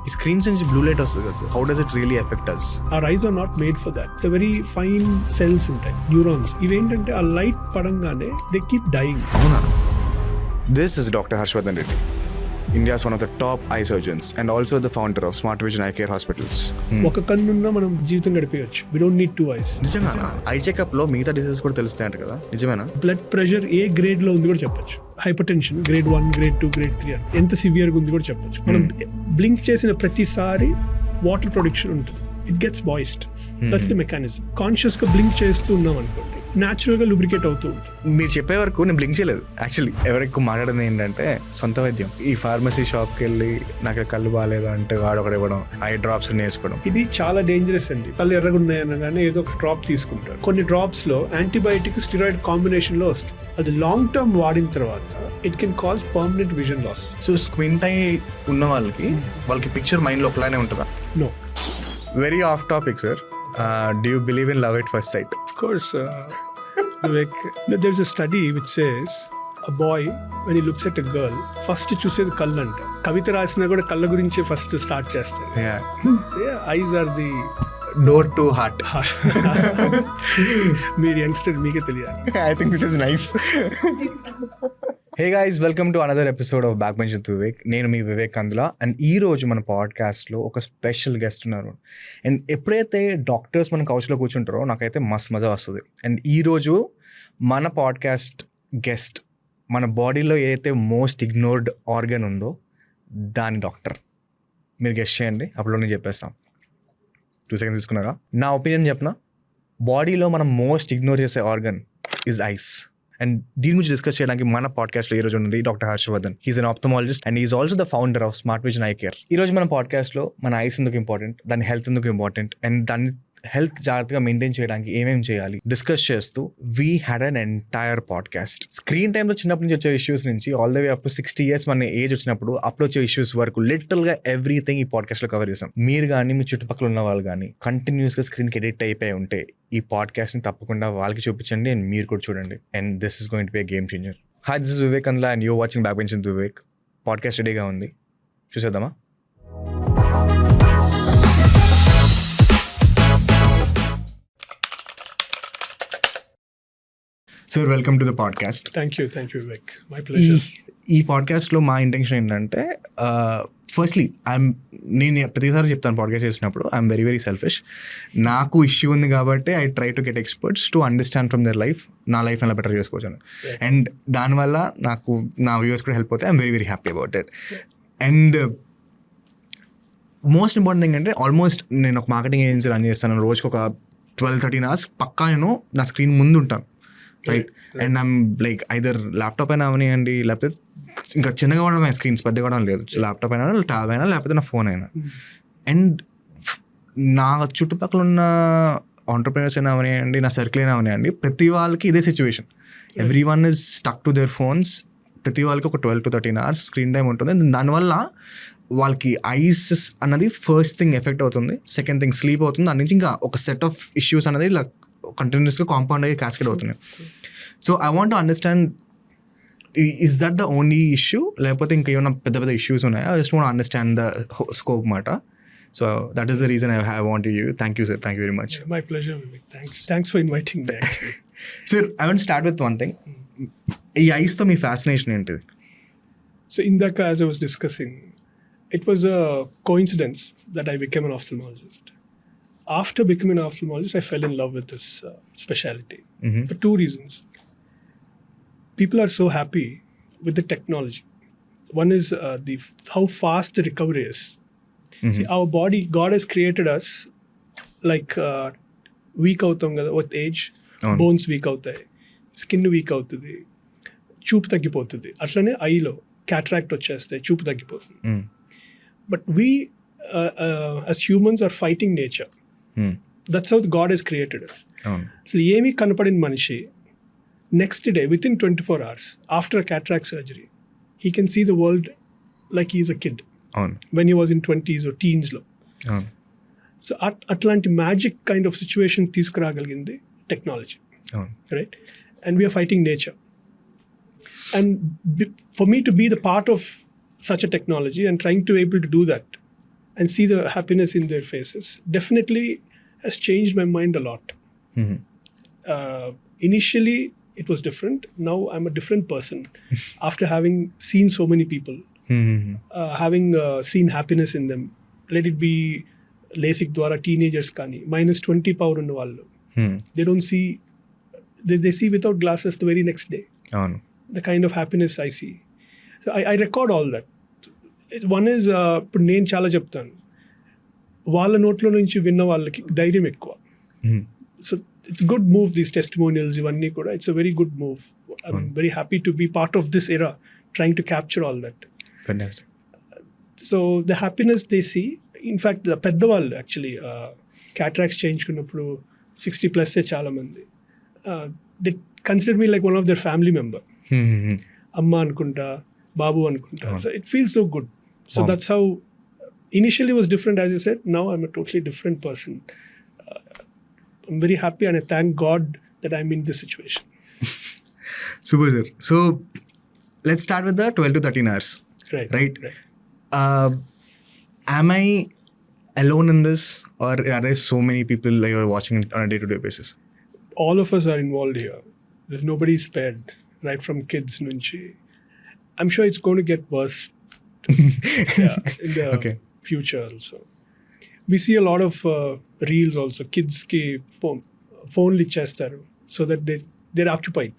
ఈ స్క్రీన్స్ నుంచి blue light వస్తుంది కదా sir, how does it really effect us? Our eyes are not made for that. It's a very fine cells ఉంటాయి, neurons. ఇవేంటంటే ఆ light పడంగానే దే కీప్ డైయింగ్. అవునా? This is Dr. Harshvardhan Reddy, India's one of the top eye surgeons and also the founder of Smart Vision Eyecare Hospitals. ఒక కన్నున్నా మనం జీవితం గడిపేయచ్చు. We don't need 2 eyes. నిజంగా ఐ చెకప్ లో మిగతా diseases కూడా తెలుస్తాయంట కదా, నిజమేనా? బ్లడ్ ప్రెషర్ ఏ గ్రేడ్ లో ఉంది కూడా చెప్పొచ్చు. హైపర్టెన్షన్ గ్రేడ్ 1, గ్రేడ్ 2, గ్రేడ్ 3 ఎంత సివియర్ గా ఉంది కూడా చెప్పొచ్చు. మనం బ్లింక్ చేసిన ప్రతిసారి వాటర్ ప్రొడక్షన్ ఉంటుంది. It gets moist. That's the mechanism. Conscious గా బ్లింక్ చేస్తూ ఉన్నాం అనుకోండి, న్యాచురల్ గా లూబ్రికేట్ అవుతూ ఉంటుంది. మీరు చెప్పే వరకు నేను బ్లింక్ చేయలేదు. యాక్చువల్లీ ఎవరికి మాట్లాడింది ఏంటంటే సొంత వైద్యం. ఈ ఫార్మసీ షాప్కి వెళ్ళి నాకు కళ్ళు బాగాలేదు అంటే వాడు ఒకటి ఇవ్వడం, ఐ డ్రాప్స్ వేసుకోవడం. ఇది చాలా డేంజరస్ అండి. కళ్ళు ఎర్రగా ఉన్నాయనగానే ఏదో ఒక డ్రాప్ తీసుకుంటారు. కొన్ని డ్రాప్స్ లో యాంటీబయాటిక్ స్టెరాయిడ్ కాంబినేషన్ లో వస్తుంది. అది లాంగ్ టర్మ్ వాడిన తర్వాత it can cause permanent vision loss. So squint eye ఉన్న వాళ్ళకి పిక్చర్ మైండ్ లో ఒకలానే ఉంటుందా? No. Very off topic sir. Do you believe in love at first sight? Of course, Vivek. There's a study which says a boy when he looks at a girl first చూసేది కళ్ళు అంట. కవిత రాసినా కూడా కళ్ళ గురించి ఫస్ట్ స్టార్ట్ చేస్తారు. Eyes are the door to heart. మీరు youngster, మీకే తెలియాలి. I think this is nice. Hey guys, welcome to another episode of Backbenching with Vivek. నేను మీ వివేక్ అందులా. అండ్ ఈ రోజు మన పాడ్కాస్ట్లో ఒక స్పెషల్ గెస్ట్ ఉన్నారు. అండ్ ఎప్పుడైతే డాక్టర్స్ మన కౌచ్లో కూర్చుంటారో నాకైతే మస్తు మజా వస్తుంది. అండ్ ఈరోజు మన పాడ్కాస్ట్ గెస్ట్ మన బాడీలో ఏదైతే మోస్ట్ ఇగ్నోర్డ్ ఆర్గన్ ఉందో దాని డాక్టర్. మీరు గెస్ట్ చేయండి, అప్పుడు నేను చెప్పేస్తాం. 2 seconds తీసుకున్నారా? నా ఒపీనియన్ చెప్పిన, బాడీలో మనం మోస్ట్ ఇగ్నోర్ చేసే ఆర్గన్ ఇస్ ఐస్. అండ్ దీని గురించి డిస్కస్ చేయడానికి మన పాడ్కాస్ట్లో ఈ రోజు ఉంది doctor Harshavardhan. He's an ophthalmologist and is also the founder of smart vision eye care. ఈ రోజు మన పాడ్కాస్ట్లో మన ఐస్ ఎందుకు ఇంపార్టెంట్, దాని హెల్త్ ఎందుకు ఇంపార్టెంట్, అండ్ దాన్ని హెల్త్ జాగ్రత్తగా మెయింటైన్ చేయడానికి ఏమేమి చేయాలి డిస్కస్ చేస్తూ we had an entire podcast. Screen టైంలో చిన్నప్పటి నుంచి వచ్చే ఇష్యూస్ నుంచి all the way up to 60 years మన ఏజ్ వచ్చినప్పుడు అప్పుడు వచ్చే ఇష్యూస్ వరకు లిటరల్గా ఎవ్రీథింగ్ ఈ పాడ్కాస్ట్లో కవర్ చేసాం. మీరు కానీ మీ చుట్టుపక్కల ఉన్న వాళ్ళు కానీ కంటిన్యూస్గా స్క్రీన్కి ఎడిక్ట్ అయిపోయి ఉంటే ఈ పాడ్కాస్ట్ని తప్పకుండా వాళ్ళకి చూపించండి అండ్ మీరు కూడా చూడండి. And this is going to be a game changer. Hi, this is Vivek Andula and you're watching backbenching with Vivek. Podcast రెడీగా ఉంది, చూసేద్దామా? So welcome to the podcast. Thank you Vivek, my pleasure. ఈ పాడ్కాస్ట్లో మా ఇంటెన్షన్ ఏంటంటే, ఫస్ట్లీ నేను ప్రతిసారి చెప్తాను పాడ్కాస్ట్ చేసినప్పుడు, ఐఎమ్ వెరీ వెరీ సెల్ఫిష్. నాకు ఇష్యూ ఉంది కాబట్టి I try to get experts to understand from their life, నా లైఫ్ ఎలా బెటర్ చేసుకోవచ్చు. అండ్ దానివల్ల నాకు నా వ్యూవర్స్ కూడా హెల్ప్ అవుతాయి. I'm very very happy about it. And most important thing అంటే, ఆల్మోస్ట్ నేను ఒక మార్కెటింగ్ ఏజెన్సీ రన్ చేస్తాను. రోజుకి ఒక 12-13 hours పక్కా నేను నా స్క్రీన్ ముందు ఉంటాను, right? And I'm like either laptop అయినా అవనివ్వండి, లేకపోతే ఇంకా చిన్నగా కూడా స్క్రీన్స్ పెద్దగా కూడా లేదు, ల్యాప్టాప్ అయినా, ట్యాబ్ అయినా, లేకపోతే నా ఫోన్ అయినా. అండ్ నా చుట్టుపక్కల ఉన్న ఆంటర్ప్రెనర్స్ అయినా అవనివ్వండి, నా సర్కిల్ అయినా అవనివ్వండి, ప్రతి వాళ్ళకి ఇదే situation. Every one is stuck to their phones. ప్రతి వాళ్ళకి ఒక 12-13 hours స్క్రీన్ టైం ఉంటుంది. దానివల్ల వాళ్ళకి ఐస్ అన్నది ఫస్ట్ థింగ్ ఎఫెక్ట్ అవుతుంది, సెకండ్ థింగ్ స్లీప్ అవుతుంది, దాని నుంచి ఇంకా ఒక సెట్ ఆఫ్ ఇష్యూస్ అనేది ఇలా కంటిన్యూస్గా కాంపౌండ్ అయ్యి క్యాస్కేడ్ అవుతున్నాయి. So I want to understand, is that the only issue, లేకపోతే ఇంకా ఏమైనా పెద్ద పెద్ద ఇష్యూస్ ఉన్నాయా? I just want understand the scope మాట. So that is the reason I want you. Thank you sir, thank you very much. My pleasure, thanks for inviting me. Sir, I want start with one thing. ఈ ఐస్తో మీ fascination ఏంటిది? So ఇందాక as I was discussing, it was a coincidence that I became an ophthalmologist. After becoming an ophthalmologist, I fell in love with this specialty for 2 reasons. People are so happy with the technology. One is how fast the recovery is. See, our body, God has created us like weak outam kada with age, bones weak outai, skin weak అవుతుంది, చూపు తగ్గిపోతుంది. అట్లనే ఐలో cataract వచ్చేస్తాయి, చూపు తగ్గిపోతుంది. But we as humans are fighting nature. That's how God has created us. So ఏమి కనపడిన మనిషి next day within 24 hours after a cataract surgery he can see the world like he is a kid when he was in 20s or teens లో. So అట్లాంటి magic kind of situation తీసుకురాగలిగింది technology, right? And we're fighting nature. And for me to be the part of such a technology and trying to able to do that and see the happiness in their faces definitely has changed my mind a lot. Initially it was different. Now I'm a different person after having seen so many people, having seen happiness in them. Let it be LASIK dwara teenagers kani -20 power unna vallu, they don't see, they see without glasses the very next day. The kind of happiness I see. So I record all that. One is ఇప్పుడు నేను చాలా చెప్తాను, వాళ్ళ నోట్లో నుంచి విన్న వాళ్ళకి ధైర్యం ఎక్కువ. So it's good move, these testimonials ఇవన్నీ కూడా, it's a very good move. I'm very happy to be part of this era, trying to capture all that. So the happiness they see, in fact పెద్దవాళ్ళు actually cataracts చేయించుకున్నప్పుడు 60+ చాలా మంది, they consider me like one of their family member. అమ్మ అనుకుంటా, బాబు అనుకుంటా. So it feels so good. So that's how initially was different, as I said. Now I'm a totally different person. I'm very happy and I thank God that I'm in this situation. Super, sir. So let's start with the 12 to 13 hours. Right. Am I alone in this, or are there so many people like you're watching on a day-to-day basis? All of us are involved here. There's nobody spared, right from kids nunchi. I'm sure it's going to get worse. In the future also. We see a lot of reels also. Kids ki phone ichestaru so that they're occupied.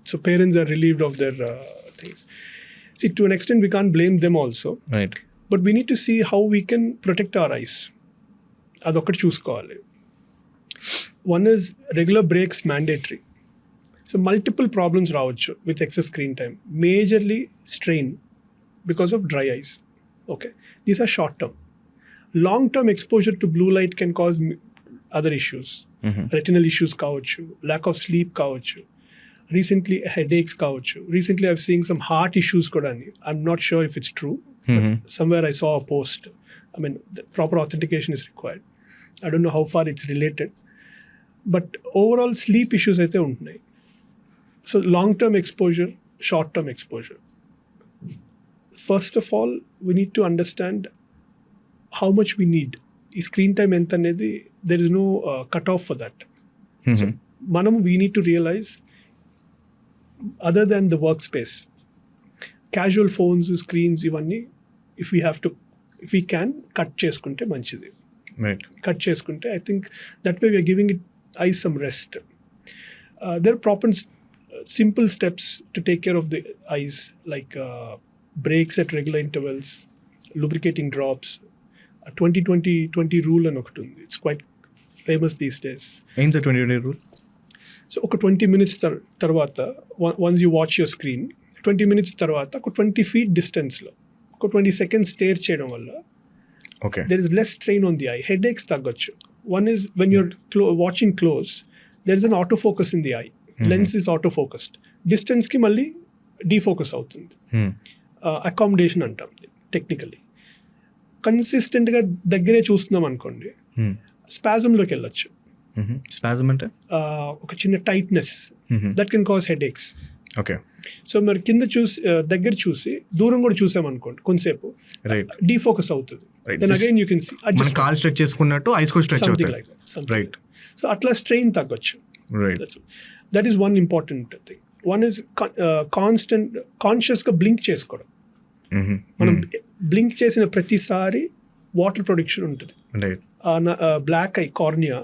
So parents are relieved of their things. See, to an extent we can't blame them also. Right. But we need to see how we can protect our eyes. Adokati chusukovali. One is regular breaks mandatory. So multiple problems ravachu with excess screen time. Majorly strain because of dry eyes. Okay, these are short term. Long term exposure to blue light can cause other issues. Retinal issues kavachu, lack of sleep kavachu, recently headaches kavachu. Recently I've seen some heart issues kodani. I'm not sure if it's true. Somewhere I saw a post. I mean, the proper authentication is required. I don't know how far it's related, but overall sleep issues aithe untunayi. So long term exposure, short term exposure. First of all, we need to understand how much we need. Screen time enta anedi, there is no cutoff for that. So we need to realize, other than the workspace, casual phones, screens ivanni, if we can cut cheskunte manchidi. Right. Cut cheskunte, I think that way we are giving it eyes some rest. There are proper simple steps to take care of the eyes, like breaks at regular intervals, lubricating drops, a 20-20-20 rule and okati undi. It's quite famous these days. Ain't the 20-20 rule? So oka 20 minutes tarvata, once you watch your screen, 20 minutes tarvata oka 20 feet distance lo oka 20 seconds stare cheyadam valla, okay, there is less strain on the eye. Headaches taggochu. One is when you're watching close, there is an autofocus in the eye. Lens is autofocused. Distance ki malli defocus avutundi. Accommodation అంటాం technically. కన్సిస్టెంట్గా దగ్గరే చూస్తున్నాం అనుకోండి, స్పాజంలోకి వెళ్ళొచ్చు. Spasm అంటే ఒక చిన్న tightness, that can cause headaches. Okay. So మరి కింద చూసి దగ్గర చూసి దూరం కూడా చూసామనుకోండి కొంతసేపు, డీఫోకస్ అవుతుంది. Then again you can see calf stretch చేసుకున్నట్టు ఐస్ కూడా స్ట్రెచ్ అవుతుంది. రైట్. సో అట్లా స్ట్రెయిన్ తగ్గొచ్చు. Right. That is one important thing. One is కాన్షియస్గా బ్లింక్ చేసుకోవడం. మనం బ్లింక్ చేసిన ప్రతిసారి వాటర్ ప్రొడక్షన్ ఉంటుంది. Black eye cornea,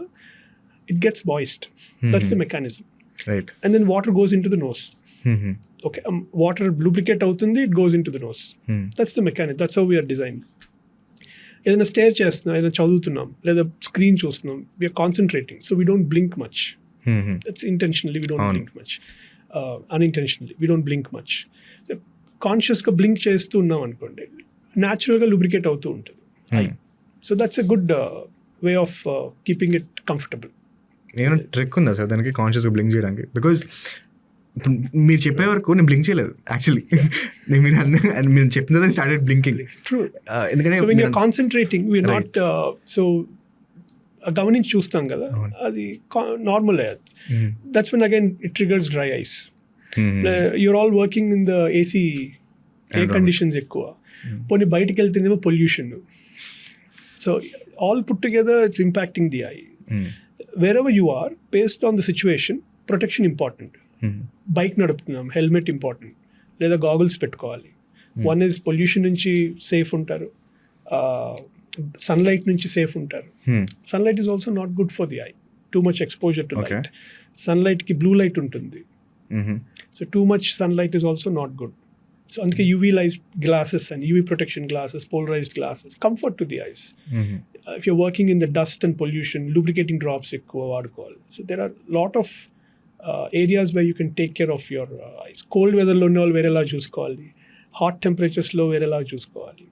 it gets moist. That's the mechanism. And then water goes into the nose. Okay, water lubricate అవుతుంది, it goes into the nose. That's the mechanism. That's how we're design. ఏదైనా stare చేస్తున్నాం, ఏదైనా చదువుతున్నాం, లేదా screen చూస్తున్నాం, we're concentrating, so we don't blink much. That's intentionally, we don't blink much. Unintentionally, we don't blink much. కాన్షియస్గా blink చేస్తూ ఉన్నాం అనుకోండి, న్యాచురల్గా లూబ్రికేట్ అవుతూ ఉంటుంది. So that's a good way of keeping it comfortable. నేను ట్రిక్ ఉందా సార్ దానికి కాన్షియస్గా బ్లింక్ చేయడానికి? బికాజ్ మీరు చెప్పే వరకు నేను బ్లింక్ చేయలేదు యాక్చువల్లీ. మీరు చెప్పిన తర్వాత స్టార్టెడ్ బ్లింకింగ్. ఎందుకంటే when you're concentrating, we're not so గమనించి చూస్తాం కదా, అది normal. That's when again it triggers dry eyes. You're all working in the AC, air conditions ఎక్కువ. పోనీ బయటికి వెళ్తేనేమో pollution, So all put together, it's impacting the eye. Wherever you are, based on the situation, protection important. Bike నడుపుతున్నాం, helmet important, లేదా goggles పెట్టుకోవాలి. One is pollution నుంచి safe ఉంటారు, sunlight నుంచి సేఫ్ ఉంటారు. Sunlight is also not good for the eye. Too much exposure to light. సన్లైట్కి blue light ఉంటుంది. So too much sunlight is also not good. So అందుకే UV light glasses and UV protection glasses, polarised glasses, comfort to the eyes. If you're working in the dust and pollution, lubricating drops ఎక్కువ వాడుకోవాలి. So there are lot of areas way you can take care of your eyes. Cold వెదర్లో ఉన్న వాళ్ళు వేరేలా చూసుకోవాలి, hot టెంపరేచర్స్లో వేరేలా చూసుకోవాలి.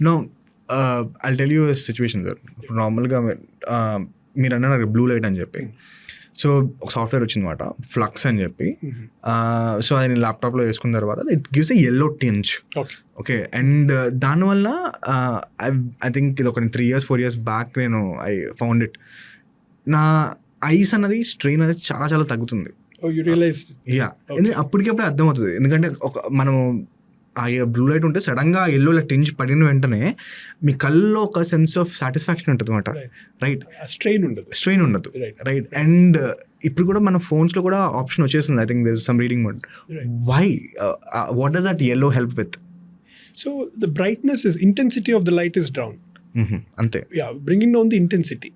No I'll tell you situation sir. నార్మల్గా మీరు అన్నారు బ్లూ లైట్ అని చెప్పి. సో ఒక సాఫ్ట్వేర్ వచ్చిందన్నమాట, ఫ్లక్స్ అని చెప్పి. సో అది నేను ల్యాప్టాప్లో వేసుకున్న తర్వాత it gives a yellow tinge. Okay, and దానివల్ల ఐ థింక్ ఇది ఒక 3 years 4 years బ్యాక్ నేను ఐ ఫౌండ్ ఇట్. నా ఐస్ అన్నది స్ట్రెయిన్ అనేది చాలా చాలా తగ్గుతుంది. యా, ఎందుకంటే అప్పటికప్పుడే అర్థమవుతుంది. ఎందుకంటే మనము ఆ బ్లూ లైట్ ఉంటే సడన్గా ఎల్లో లైట్ టింజ్ పడిన వెంటనే మీ కళ్ళలో ఒక సెన్స్ ఆఫ్ సాటిస్ఫాక్షన్ ఉంటుంది అనమాట. రైట్, స్ట్రెయిన్ ఉండదు. రైట్, అండ్ ఇప్పుడు కూడా మన ఫోన్స్లో కూడా ఆప్షన్ వచ్చేసింది. I think there is some reading mode. Why, what does that yellow help with? So the brightness is, intensity of the light is down. Ante. Yeah, bringing down the intensity.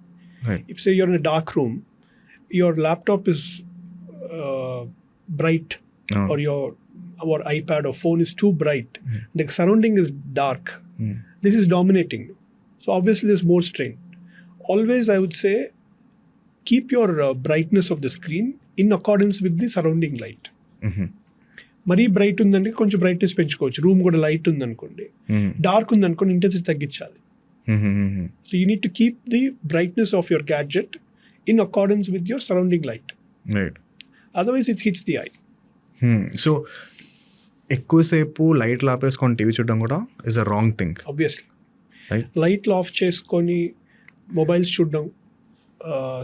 Right. If say you're in a dark room, your laptop is bright, or your iPad or phone is too bright, the surrounding is dark, this is dominating. So obviously there's more strain. Always I would say keep your brightness of the screen in accordance with the surrounding light. మరీ bright ఉందంటే కొంచెం brightness పెంచుకోవచ్చు. Room కూడా light ఉందనుకోండి, dark ఉందనుకోండి intensity తగ్గించాలి. So you need to keep the brightness of your gadget in accordance with your surrounding light. Otherwise it hits the I. So ఎక్కువసేపు లైట్లు ఆపేసుకొని టీవీ చూడడం కూడా is a wrong thing. Obviously లైట్లు of చేసుకొని mobiles చూడడం,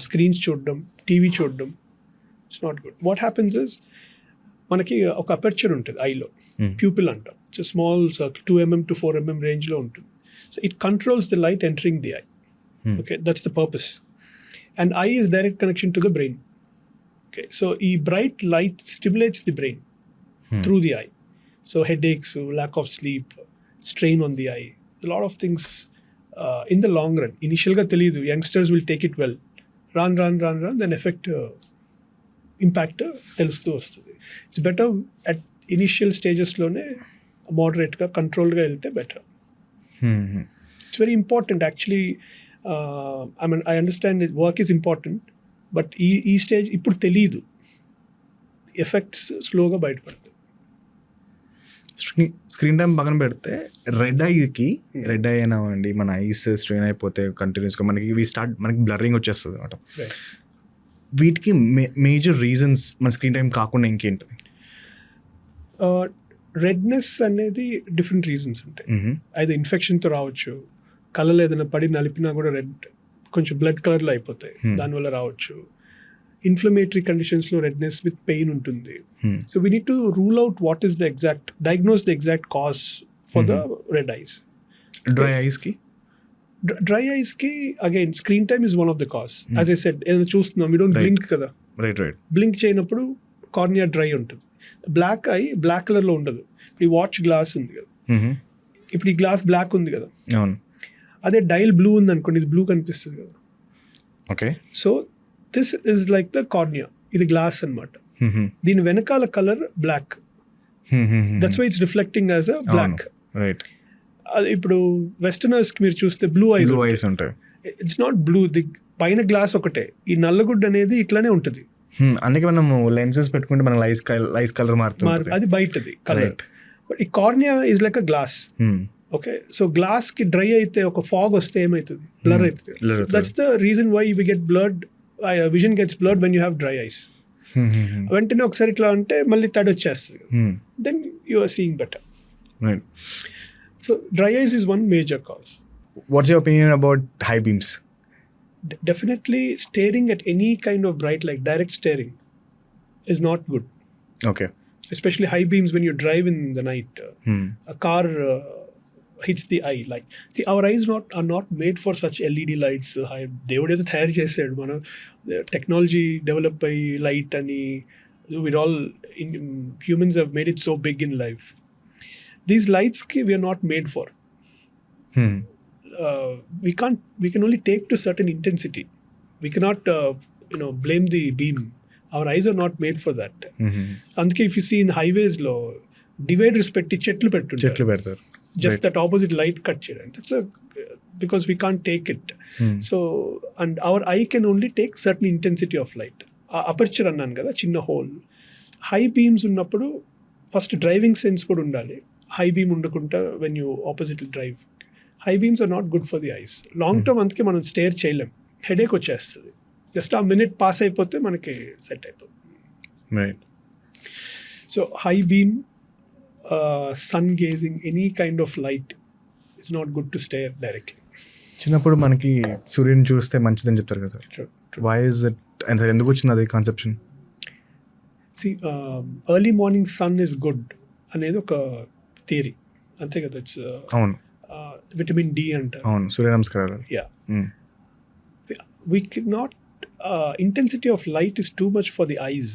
screens చూడడం, TV చూడడం, it's not good. What happens is, మనకి ఒక అపర్చర్ ఉంటుంది ఐలో, ప్యూపిల్ అంటాం. It's small circle 2 mm to 4 mm రేంజ్లో ఉంటుంది. So it controls the light entering the eye. Okay, that's the purpose. And eye is direct connection to the brain. Okay, so ఈ bright light stimulates the brain through the eye. So headaches, lack of sleep, strain on the eye, a lot of things in the long run. Initially ga teliyadu, youngsters will take it well, run, then impact telustu vastadi. It's better at initial stages lone moderate ga, controlled ga velte better. It's very important actually. I mean, I understand that work is important, but ee stage ippudu teliyadu, effects slow ga bayatapadayi. Screen time పక్కన పెడితే red I అయినామండి, మన eyes strain అయిపోతే కంటిన్యూస్గా మనకి blurring వచ్చేస్తుంది అనమాట. వీటికి major reasons మన స్క్రీన్ టైం కాకుండా ఇంకేంటి? రెడ్నెస్ అనేది డిఫరెంట్ రీజన్స్ ఉంటాయి. అయితే ఇన్ఫెక్షన్తో రావచ్చు, కళ్ళలో ఏదైనా పడి నలిపినా కూడా రెడ్, కొంచెం బ్లడ్ కలర్లో అయిపోతాయి, దానివల్ల రావచ్చు. ఇన్ఫ్లమేటరీ కండిషన్స్లో రెడ్నెస్ విత్ పెయిన్ ఉంటుంది. So we need to rule out what is the exact, diagnose the exact cause for the red eyes. Dry ఐస్కి again screen time is one of the cause. As I said, ఏదైనా చూస్తున్నాం, we don't blink కదా, blink చేయనప్పుడు cornea dry ఉంటుంది. Black eye black కలర్లో ఉండదు. ఇప్పుడు ఈ వాచ్ గ్లాస్ ఉంది కదా, ఇప్పుడు ఈ గ్లాస్ బ్లాక్ ఉంది కదా, అదే డైల్ బ్లూ ఉంది అనుకోండి, ఇది బ్లూ కనిపిస్తుంది కదా. Okay, so this is like the cornea, ఇది గ్లాస్ అనమాట. దీని వెనకాల colour black, that's why it's reflecting as a black. అది ఇప్పుడు వెస్టర్నర్స్ కి మీరు చూస్తే బ్లూ ఐస్ ఉంటాయి. ఇట్స్ నాట్ బ్లూ, ది పైన గ్లాస్ ఒకటే, ఈ నల్లగుడ్డ అనేది ఇట్లానే ఉంటుంది. అందుకే మనం లెన్సెస్ పెట్టుకుంటే మన లైస్ కలర్ మారుతుంది, అది బయటది కలర్. బట్ ఈ cornea is like a glass. Okay, so glass కి డ్రై అయితే, ఒక ఫాగ్ వస్తే ఏమవుతుంది, బ్లర్ అవుతుంది. That's the reason why we get blurred, vision gets blurred when you have dry eyes. వెంటనే ఒకసారి ఇట్లా అంటే మళ్ళీ తడి వచ్చేస్తుంది, then you are seeing better. So dry eyes is one major cause. What's your opinion about high beams? Definitely staring at any kind of bright light, direct staring, is not good. Okay. Especially high beams when you drive in the night. A car hits the eye. Like, see, our eyes are not made for such LED lights. దేవుడు ఏదో తయారు చేసాడు, మనం technology develop అయ్యి light అని humans have made it so big in life. These lights we are not made for. We can only take to certain intensity. We cannot blame the beam. Our eyes are not made for that. So అందుకే if you see in highways లో dividers పెట్టి చెట్లు పెడతారు just that opposite light cut చేయడం. That's because we can't take it. So and our eye can only take certain intensity of light. Aperture అన్నాను కదా, చిన్న hole. High beams ఉన్నప్పుడు first driving sense కూడా ఉండాలి. హై బీమ్ ఉండకుండా when you opposite drive, high beams are not good for the eyes. Long term అందుకే మనం stair చేయలేం, హెడేక్ వచ్చేస్తుంది. జస్ట్ ఆ మినిట్ పాస్ అయిపోతే మనకి సెట్ అయిపోతుంది. So high beam, sun gazing, any kind of light it's not good to stare directly. చిన్నప్పుడు మనకి సూర్యుని చూస్తే మంచిదని చెప్తారు కదా సార్. వై ఇస్ ఇట్, ఎందుకు వచ్చింది అది conception? See early morning sun is good అనేది ఒక థియరీ, అంతే కదా. ఇట్స్ అవును, విటమిన్ డి అంటారు. అవును, సూర్య నమస్కారాలు. Yeah, we cannot intensity of light is too much for the eyes.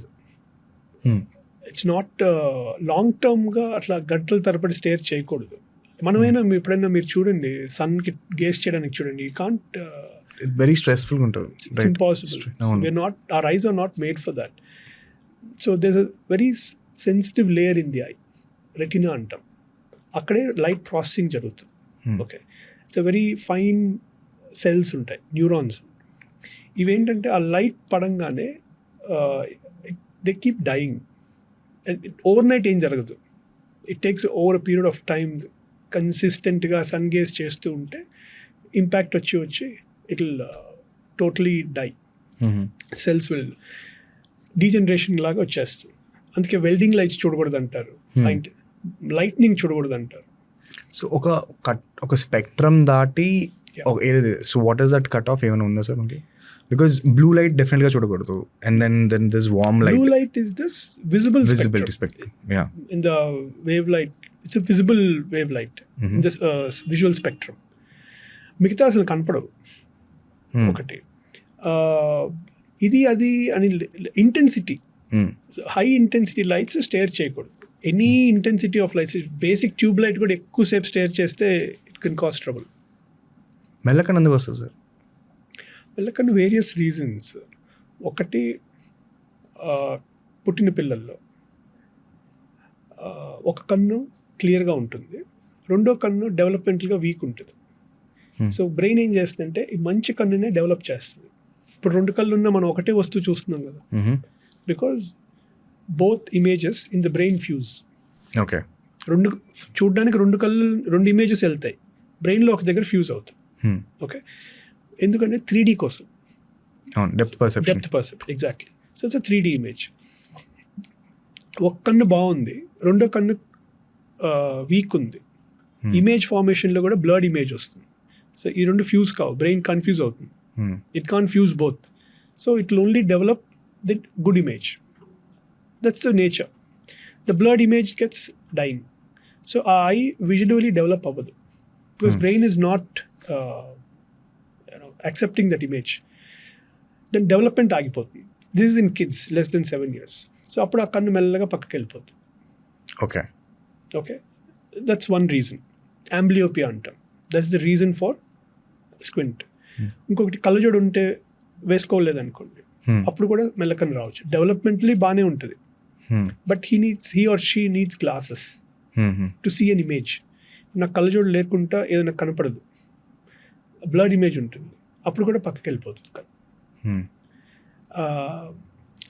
It's not long term గా అట్లా గంటల తరబడి స్టేర్ చేయకూడదు. మనమైనా ఎప్పుడైనా మీరు చూడండి, సన్ కి గేస్ చేయడానికి చూడండి, యూ కాంట్, వెరీ స్ట్రెస్ఫుల్ గా ఉంటుంది. It's impossible. Our eyes are not made for that. So there's a very sensitive layer in the eye, retina అంటాం. అక్కడే లైట్ ప్రాసెసింగ్ జరుగుతుంది. Okay, it's a very fine cells ఉంటాయి, neurons. ఇవేంటంటే ఆ light పడంగానే they keep dying. And overnight ఏం జరగదు, it takes over a period of time. కన్సిస్టెంట్గా సన్ గేజ్ చేస్తూ ఉంటే ఇంపాక్ట్ వచ్చి it will totally die. Cells will degeneration లాగా వచ్చేస్తుంది. అందుకే వెల్డింగ్ లైట్స్ చూడకూడదు అంటారు, అండ్ లైట్నింగ్ చూడకూడదు అంటారు. సో ఒక స్పెక్ట్రమ్ దాటి ఏది, so what is that cut off ఏమైనా ఉందా సార్ మనకి? బికాస్ బ్లూ లైట్ డెఫినెట్గా చూడకూడదు, and then this warm light. Blue light is this visibility spectrum. Yeah, in the wave light, it's a visible wave light. In this visual spectrum, మిగతా అసలు కనపడవు. ఒకటి ఇది అది అని intensity, high intensity lights stare చేయకూడదు. Any intensity of lights, basic tube light కూడా ఎక్కువసేపు స్టేర్ చేస్తే ఇట్ కెన్ కాస్ ట్రబుల్. మెల్లకన్ ఎందుకు వస్తుంది సార్? మెల్లకన్ను various reasons. ఒకటి, పుట్టిన పిల్లల్లో ఒక కన్ను క్లియర్గా ఉంటుంది, రెండో కన్ను డెవలప్మెంటల్గా వీక్ ఉంటుంది. సో బ్రెయిన్ ఏం చేస్తుందంటే ఈ మంచి కన్నునే డెవలప్ చేస్తుంది. ఇప్పుడు రెండు కళ్ళు ఉన్న మనం ఒకటే వస్తువు చూస్తున్నాం కదా, because both images in the brain fuse. Okay, చూడడానికి రెండు ఇమేజెస్ వెళ్తాయి, బ్రెయిన్లో ఒక దగ్గర ఫ్యూజ్ అవుతుంది. ఓకే, ఎందుకంటే 3D కోసం, depth perception. Exactly. So it's 3D image. ఒక కన్ను బాగుంది, రెండో కన్ను వీక్ ఉంది, ఇమేజ్ ఫార్మేషన్లో కూడా బ్లర్డ్ ఇమేజ్ వస్తుంది. సో ఈ రెండు ఫ్యూజ్ కావు, బ్రెయిన్ కన్ఫ్యూజ్ అవుతుంది. It confuse both. So it will only develop the good image. That's the nature. The blurred image gets dying. So ఆ ఐ విజువల్లీ డెవలప్ అవ్వదు, because brain is not accepting that image. Then development ఆగిపోతుంది. This is in kids less than 7 years. So అప్పుడు ఆ కన్ను మెల్లగా పక్కకి వెళ్ళిపోతుంది. Okay, that's one reason. Amblyopia అంటాం, that's the reason for squint. ఇంకొకటి, కళ్ళజోడు ఉంటే వేసుకోలేదు అనుకోండి, అప్పుడు కూడా మెల్లకన్ను రావచ్చు. డెవలప్మెంటలీ బాగానే ఉంటుంది, but he or she needs glasses to see an image. నాకు కళ్ళజోడు లేకుండా ఏదైనా కనపడదు, బ్లడ్ ఇమేజ్ ఉంటుంది, అప్పుడు కూడా పక్కకి వెళ్ళిపోతుంది.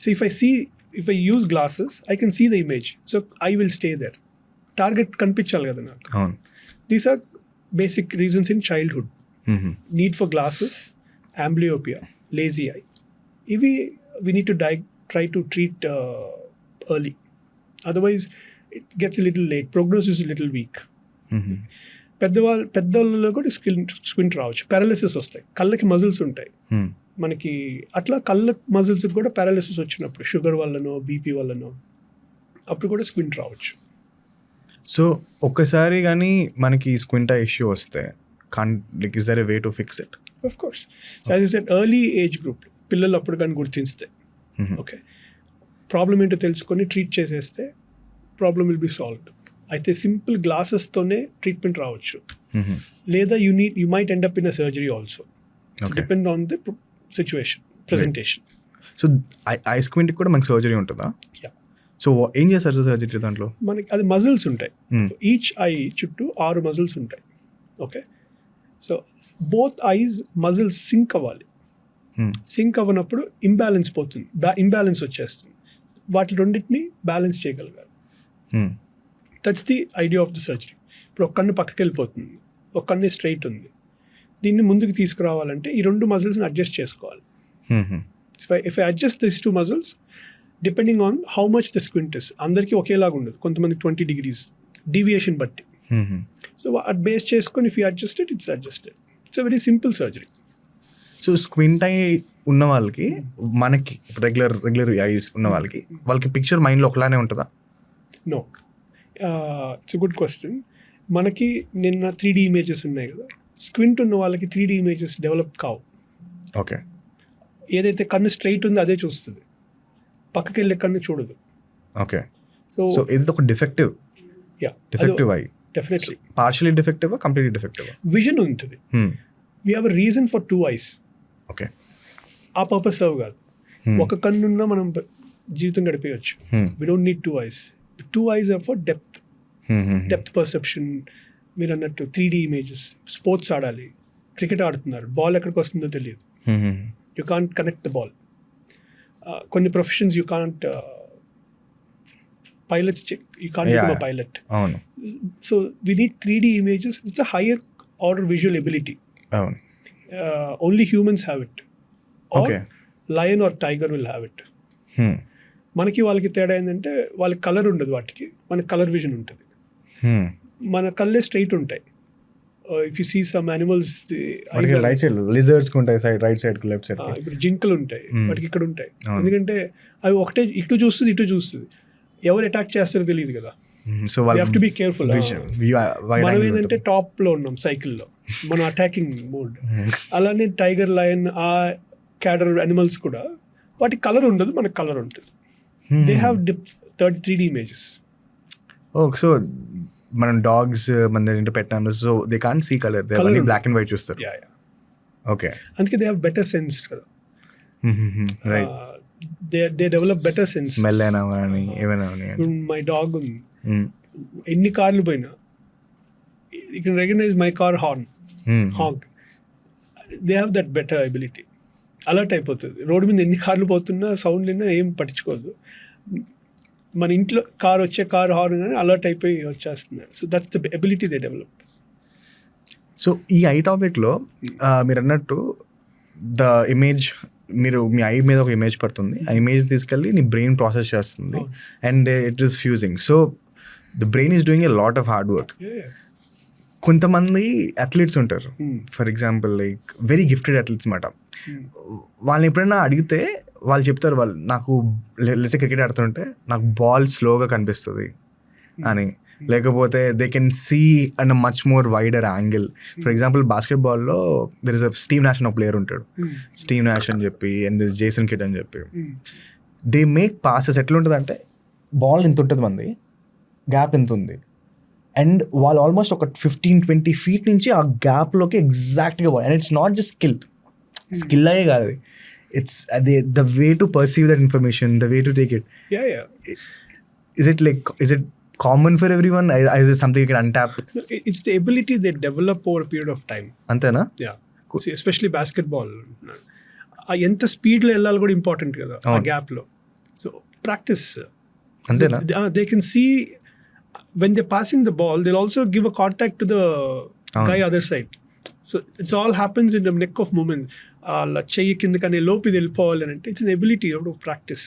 So if I use glasses, I can see the image, so I will stay there. Target కనిపించాలి కదా నాకు. These are basic reasons in childhood. Need for glasses, amblyopia, lazy eye. ఇవి we need to try to treat early. Otherwise it gets a little late. Prognosis is a little weak. పెద్దవాళ్ళలో కూడా squint రావచ్చు, paralysis వస్తాయి. కళ్ళకి muscles ఉంటాయి మనకి, అట్లా కళ్ళ మజిల్స్కి కూడా పారాలిసిస్ వచ్చినప్పుడు, షుగర్ వల్లనో బీపీ వల్లనో, అప్పుడు కూడా స్క్వింట్ రావచ్చు. సో ఒక్కసారి కానీ మనకి స్క్వింట్ ఐ ఇష్యూ వస్తే like is there a way to fix it? Of course. So as I said, early age group పిల్లలు అప్పుడు కానీ గుర్తిస్తే, ఓకే, ప్రాబ్లం ఏంటో తెలుసుకొని ట్రీట్ చేసేస్తే ప్రాబ్లమ్ విల్ బి సాల్వ్డ్. అయితే సింపుల్ గ్లాసెస్తోనే ట్రీట్మెంట్ రావచ్చు, లేదా you might end up in a surgery also, depend on the situation, presentation. So eye స్క్వింట్కి కూడా మనకి సర్జరీ ఉంటుందా? సో ఏం చేస్తారు సర్జరీ దాంట్లో? మనకి అది మజిల్స్ ఉంటాయి, ఈచ్ ఐ చుట్టూ 6 మజిల్స్ ఉంటాయి. Okay, so both eyes muscles sync అవ్వాలి. సింక్ అవ్వనప్పుడు ఇంబ్యాలెన్స్ పోతుంది, ఇంబ్యాలెన్స్ వచ్చేస్తుంది. వాటి రెండింటిని బ్యాలెన్స్ చేయగలగాలి. That's the idea of the surgery. ఇప్పుడు ఒక కన్ను పక్కకి వెళ్ళిపోతుంది, ఒక కన్ను స్ట్రైట్ ఉంది. దీన్ని ముందుకు తీసుకురావాలంటే ఈ 2 మజిల్స్ని అడ్జస్ట్ చేసుకోవాలి. If I adjust this 2 muscles, depending on how much the squint is, అందరికీ ఒకేలాగా ఉండదు, కొంతమందికి 20 degrees డీవియేషన్ బట్టి. సో అది బేస్ చేసుకొని if you adjusted, it's adjusted. It's a very simple surgery. So squint eye ఉన్న వాళ్ళకి, మనకి రెగ్యులర్ ఐస్ ఉన్న వాళ్ళకి పిక్చర్ మైండ్లో ఒకలానే ఉంటుందా? No, it's good question. మనకి నిన్న 3D ఇమేజెస్ ఉన్నాయి కదా, స్క్వింట్ ఉన్న వాళ్ళకి 3D ఇమేజెస్ డెవలప్ కావు. ఓకే, ఏదైతే కన్ను స్ట్రైట్ ఉందో అదే చూస్తుంది, పక్కకి వెళ్ళే కన్ను చూడదు. ఓకే, సో ఇది ఒక defective eye. Definitely partially defective, completely defective vision ఉంటుంది. We have a reason for 2 eyes. Okay, ఆ పర్పస్ సర్వ్ కాదు. ఒక కన్నున్నా మనం జీవితం గడిపేయచ్చు. We don't need 2 eyes. 2 eyes are for depth perception. మీరు అన్నట్టు 3D ఇమేజెస్. స్పోర్ట్స్ ఆడాలి, క్రికెట్ ఆడుతున్నారు, బాల్ ఎక్కడికి వస్తుందో తెలియదు, you can't connect the ball. కొన్ని professions you can't, pilots check, you can't become a pilot. So we need 3D images. It's a higher order visual ability. Only humans have it, or lion or tiger will have it. మనకి వాళ్ళకి తేడా ఏంటంటే వాళ్ళకి colour ఉండదు, వాటికి మనకి colour vision ఉంటుంది. మన కళ్ళే స్ట్రైట్ ఉంటాయి. If you see some animals, right side lizards ఉంటాయి, రైట్ సైడ్ లెఫ్ట్ సైడ్. ఇప్పుడు జింకలు ఉంటాయి, వాటికి ఇక్కడ ఉంటాయి. ఎందుకంటే అవి ఒకటే ఇటు చూస్తుంది, ఇటు చూస్తుంది. ఎవరు అటాక్ చేస్తారో తెలియదు కదా. So you have to be careful. మనం ఏంటంటే టాప్ లో ఉన్నాం సైకిల్లో, మనం అటాకింగ్ మోడ్. అలానే టైగర్, లయన్, ఆ క్యాడర్ అనిమల్స్ కూడా వాటికి కలర్ ఉండదు, మనకు కలర్ ఉంటుంది. They have 3D images. So మనం డాగ్స్, మన ఇంటి పెట్టాము, so they can't see colour, they only black and white చూస్తారు. ఓకే, అందుకే దే హ్యావ్ బెటర్ సెన్స్ కదా. Right, they develop better sense. Smell అయినా అని ఏమైనా. మై డాగ్ ఉంది, ఎన్ని కార్లు పోయినా you can recognize my car honk. They have that better ability. Alert అయిపోతుంది. రోడ్డు మీద ఎన్ని కార్లు పోతున్నా, సౌండ్ అయినా ఏం పట్టించుకోదు. మన ఇంట్లో కార్ హార్న్ కానీ అలర్ట్ అయిపోయి వచ్చేస్తున్నారు. So that's the ability they develop. So ఈ ఐ టాపిక్లో మీరు అన్నట్టు ద ఇమేజ్, మీరు మీ ఐ మీద ఒక ఇమేజ్ పడుతుంది, ఆ ఇమేజ్ తీసుకెళ్ళి నీ బ్రెయిన్ ప్రాసెస్ చేస్తుంది, and it is fusing. So the brain is doing a lot of hard work. కొంతమంది అథ్లీట్స్ ఉంటారు, for example like very gifted athletes మాట. వాళ్ళని ఎప్పుడైనా అడిగితే వాళ్ళు చెప్తారు, వాళ్ళు నాకు లేకపోతే క్రికెట్ ఆడుతుంటే నాకు బాల్ స్లోగా కనిపిస్తుంది అని, లేకపోతే they can see and much more wider angle. For example బాస్కెట్బాల్లో there is a Steve Nash అని ప్లేయర్ ఉంటాడు, స్టీవ్ నాష్ అని చెప్పి, అండ్ జేసన్ కిడ్ అని చెప్పి. దే మేక్ పాసెస్ ఎట్లా ఉంటుంది అంటే, బాల్ ఇంత ఉంటుంది, మంది గ్యాప్ ఎంత ఉంది, అండ్ వాళ్ళు ఆల్మోస్ట్ ఒక 15-20 feet నుంచి ఆ గ్యాప్లోకి ఎగ్జాక్ట్గా పోయి. And it's not just skill అయ్యే కాదు, ఇట్స్ అదే the way to perceive that information, the way to take it. Is it common for everyone? Is it something you can untap? It's the ability they develop over a period of time. Antena? Yeah. See, especially basketball. ఎంత స్పీడ్లో వెళ్ళాలి కూడా important కదా ఆ గ్యాప్లో. So practice. అంతేనా? They can see when they're passing the ball, they'll also give a contact to the guy other side. So it's all happens in the neck of moment. చెయ్యి కిందకనే లోపు ఇది వెళ్ళిపోవాలి అని అంటే it's an ability of practice.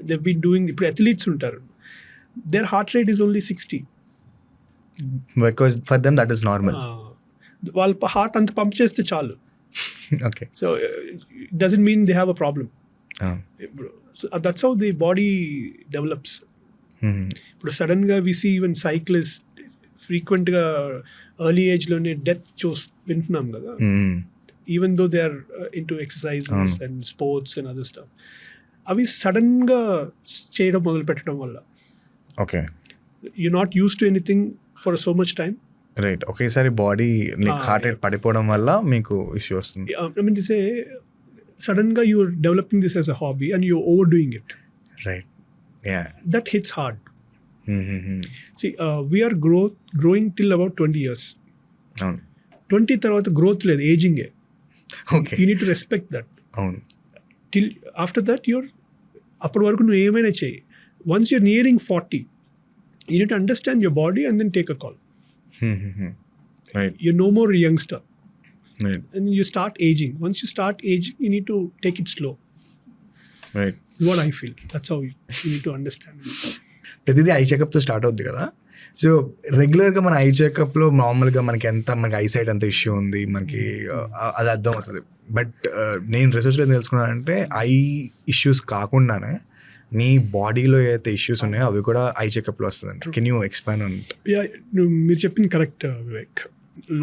they've been doing. ఇప్పుడు athletes ఉంటారు, their heart rate is only 60. Because for them that is normal. వాళ్ళ heart అంత పంప్ చేస్తే చాలు. Okay. So it doesn't mean they have a problem. So that's how the body develops. ఇప్పుడు సడన్గా విసి even cyclist ఫ్రీక్వెంట్గా early ఏజ్లోనే death వింటున్నాం కదా, even though they are into exercises and sports and other stuff, అవి సడన్గా చేయడం మొదలు పెట్టడం వల్ల okay you not use to anything for so much time, right, ఒకేసారి బాడీ హార్ట్ రేట్ పడిపోవడం వల్ల మీకు ఇష్యూ వస్తుంది. I mean to say, suddenly you're developing this as a hobby and you're overdoing it. Right. Yeah. That hits hard. Mm-hmm. See, we are growing till about 20 years. 20 తర్వాత growth లేదు, aging. Okay. You need to respect that. అవును. Till after that, అప్పటి వరకు నువ్వు ఏమైనా చేయి. Once you're nearing 40, you need to understand your body and then take a call. Right. You're no more a youngster. Right. And you start aging. Once you start aging, you need to take it slow. Right. What I feel. That's how you need to understand it. ప్రతిదీ I చెకప్తో start అవుద్ది కదా. So రెగ్యులర్గా మన I చెకప్లో నార్మల్గా మనకి eyesight ఎంత issue ఉంది మనకి అది అర్థం అవుతుంది. బట్ నేను రీసెర్చ్లో తెలుసుకున్నానంటే ఐ ఇష్యూస్ కాకుండానే నీ బాడీలో ఏదైతే ఇష్యూస్ ఉన్నాయో అవి కూడా ఐ చెకప్లో వస్తుందండి. Can you explain on it? Yeah, మీరు చెప్పింది కరెక్ట్ వివేక్.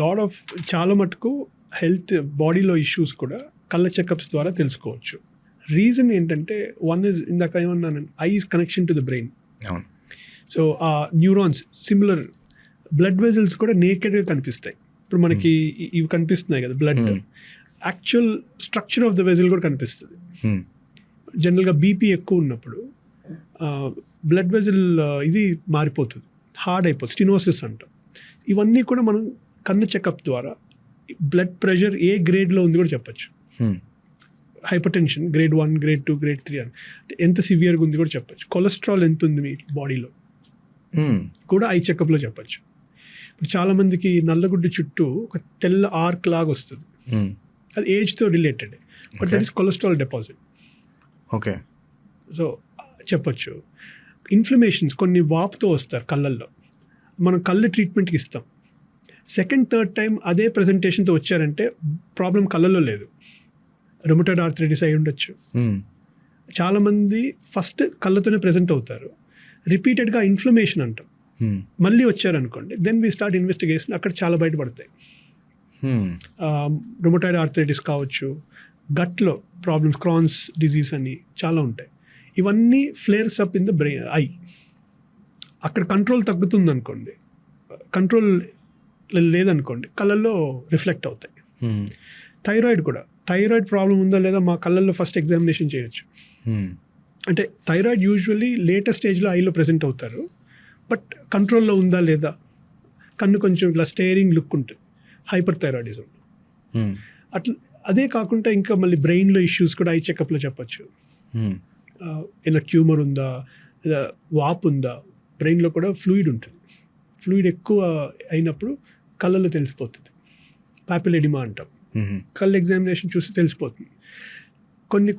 లాట్ ఆఫ్ చాలా మటుకు హెల్త్ బాడీలో ఇష్యూస్ కూడా కళ్ళ చెకప్స్ ద్వారా తెలుసుకోవచ్చు. రీజన్ ఏంటంటే వన్ ఇస్, ఇందాక ఏమన్నాను, eye is connection to the brain. అవును. సో ఆ న్యూరాన్స్ సిమిలర్ బ్లడ్ వెజల్స్ కూడా నేకెడ్గా కనిపిస్తాయి. ఇప్పుడు మనకి ఇవి కనిపిస్తున్నాయి కదా blood, actual structure of the vessel కూడా కనిపిస్తుంది. జనరల్గా బీపీ ఎక్కువ ఉన్నప్పుడు బ్లడ్ వెజల్ ఇది మారిపోతుంది, హార్డ్ అయిపోతుంది, స్టినోసిస్ అంటాం. ఇవన్నీ కూడా మనం కన్ను చెకప్ ద్వారా బ్లడ్ ప్రెషర్ ఏ గ్రేడ్లో ఉంది కూడా చెప్పచ్చు. Hyper tension grade 1, grade 2, grade 3 అని ఎంత సివియర్గా ఉంది కూడా చెప్పచ్చు. కొలెస్ట్రాల్ ఎంత ఉంది మీ బాడీలో కూడా ఐ చెకప్లో చెప్పచ్చు. ఇప్పుడు చాలామందికి నల్లగుడ్డు చుట్టూ ఒక తెల్ల ఆర్క్ లాగా వస్తుంది, అది ఏజ్తో related, but that is cholesterol deposit. Okay. So చెప్పచ్చు. ఇన్ఫ్లమేషన్స్ కొన్ని వాపుతో వస్తారు కళ్ళల్లో, మనం కళ్ళు ట్రీట్మెంట్కి ఇస్తాం. సెకండ్ థర్డ్ టైం అదే ప్రజెంటేషన్తో వచ్చారంటే ప్రాబ్లం కళ్ళల్లో లేదు, రుమటాయిడ్ ఆర్థరైటిస్ అయి ఉండొచ్చు. చాలామంది ఫస్ట్ కళ్ళతోనే ప్రజెంట్ అవుతారు, రిపీటెడ్గా ఇన్ఫ్లమేషన్ అంటాం, మళ్ళీ వచ్చారనుకోండి, దెన్ వీ స్టార్ట్ ఇన్వెస్టిగేషన్, అక్కడ చాలా బయటపడతాయి. రుమటాయిడ్ ఆర్థరైటిస్ కావచ్చు, గట్లో ప్రాబ్లమ్స్, క్రాన్స్ డిజీజ్ అని చాలా ఉంటాయి. ఇవన్నీ flares up in the brain, I. అక్కడ కంట్రోల్ తగ్గుతుంది అనుకోండి, కంట్రోల్ లేదనుకోండి, కళ్ళల్లో రిఫ్లెక్ట్ అవుతాయి. థైరాయిడ్ కూడా, థైరాయిడ్ ప్రాబ్లం ఉందా లేదా మా కళ్ళల్లో ఫస్ట్ ఎగ్జామినేషన్ చేయొచ్చు. అంటే థైరాయిడ్ యూజువల్లీ లేటర్ స్టేజ్లో ఐలో ప్రెజెంట్ అవుతారు, బట్ కంట్రోల్లో ఉందా లేదా, కన్ను కొంచెం ఇట్లా స్టేరింగ్ లుక్ ఉంటుంది, హైపర్ థైరాయిడిజం. అట్లా అదే కాకుండా ఇంకా మళ్ళీ బ్రెయిన్లో ఇష్యూస్ కూడా ఐ చెకప్లో చెప్పచ్చు. ఏదైనా ట్యూమర్ ఉందా, లేదా వాపు ఉందా, బ్రెయిన్లో కూడా ఫ్లూయిడ్ ఉంటుంది. ఫ్లూయిడ్ ఎక్కువ అయినప్పుడు కళ్ళల్లో తెలిసిపోతుంది, పాపిల్ ఎడిమా అంటాం. కళ్ళు ఎగ్జామినేషన్ చూసి తెలిసిపోతుంది.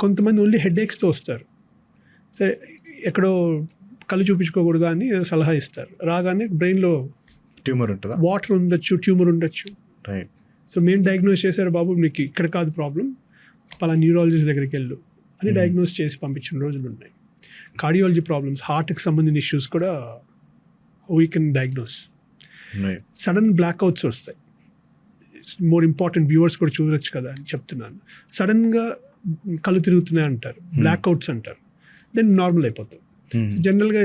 కొంతమంది ఓన్లీ హెడేక్స్తో వస్తారు, సరే ఎక్కడో కళ్ళు చూపించుకోకూడదా అని సలహా ఇస్తారు. రాగానే బ్రెయిన్లో ట్యూమర్ ఉంటుందా, వాటర్ ఉండొచ్చు, ట్యూమర్ ఉండొచ్చు. రైట్. సో మేము డయాగ్నోస్ చేశారు, బాబు మీకు ఇక్కడ కాదు ప్రాబ్లం, పలా న్యూరాలజిస్ట్ దగ్గరికి వెళ్ళు అని డయాగ్నోస్ చేసి పంపించిన రోజులు ఉన్నాయి. కార్డియాలజీ ప్రాబ్లమ్స్, హార్ట్కి సంబంధించిన ఇష్యూస్ కూడా we can diagnose. Sudden blackouts వస్తాయి, మోర్ ఇంపార్టెంట్, వ్యూవర్స్ కూడా చూడొచ్చు కదా అని చెప్తున్నాను. సడన్గా కళ్ళు తిరుగుతున్నాయి అంటారు, బ్లాక్అవుట్స్ అంటారు, దెన్ నార్మల్ అయిపోతాం. జనరల్గా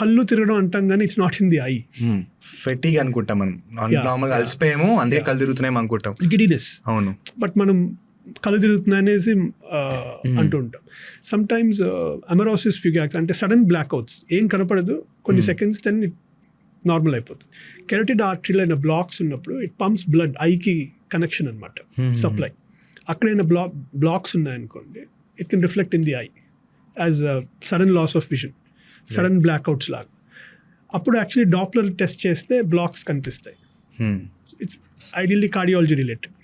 కళ్ళు తిరగడం అంటాం కానీ it's not in the I. Fatigue అనుకుంటాం మనం, నార్మల్గా అలసిపోయాము అందుకే కళ్ళు తిరుగుతున్నాం అనుకుంటాం, గిడినెస్. అవును, బట్ మనం కళ్ళు తిరుగుతున్నాయి అనేసి అంటూ ఉంటాం. సమ్ టైమ్స్ అమెరోసిస్ ఫ్యూగాక్స్ అంటే సడన్ బ్లాక్అవుట్స్, ఏం కనపడదు, కొన్ని సెకండ్స్ దెన్ నార్మల్ అయిపోతుంది. కెరటిడ్ ఆర్టరీలో అయిన బ్లాక్స్ ఉన్నప్పుడు ఇట్ పంప్స్ బ్లడ్, ఐకి కనెక్షన్ అనమాట, సప్లై. అక్కడైనా బ్లాక్స్ ఉన్నాయనుకోండి, it can reflect in the eye as sudden loss of vision, sudden blackouts లాగా. అప్పుడు యాక్చువల్లీ డాప్లర్ టెస్ట్ చేస్తే బ్లాక్స్ కనిపిస్తాయి. It's ideally cardiology related.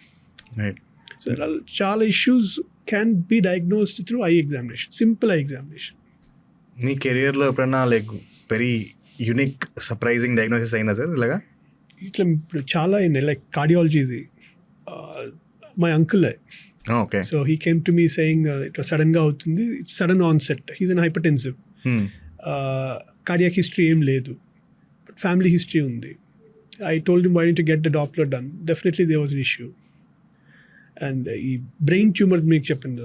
So చాలా issues can be diagnosed through eye examination, simple eye examination. మీ కెరియర్లో ఎప్పుడైనా like very unique surprising diagnosis అయిందా sir ఇలాగా? ఇట్లా ఇప్పుడు చాలా అయినాయి, లైక్ కార్డియాలజీది. My uncle, okay, so he came to me saying ఇట్లా సడన్గా అవుతుంది, it's sudden onset, he's an hypertensive. Cardiac history ఏం లేదు, బట్ ఫ్యామిలీ హిస్టరీ ఉంది. I told him why need to get the Doppler done. Definitely they was an issue. And ఈ brain tumour మీకు చెప్పింది,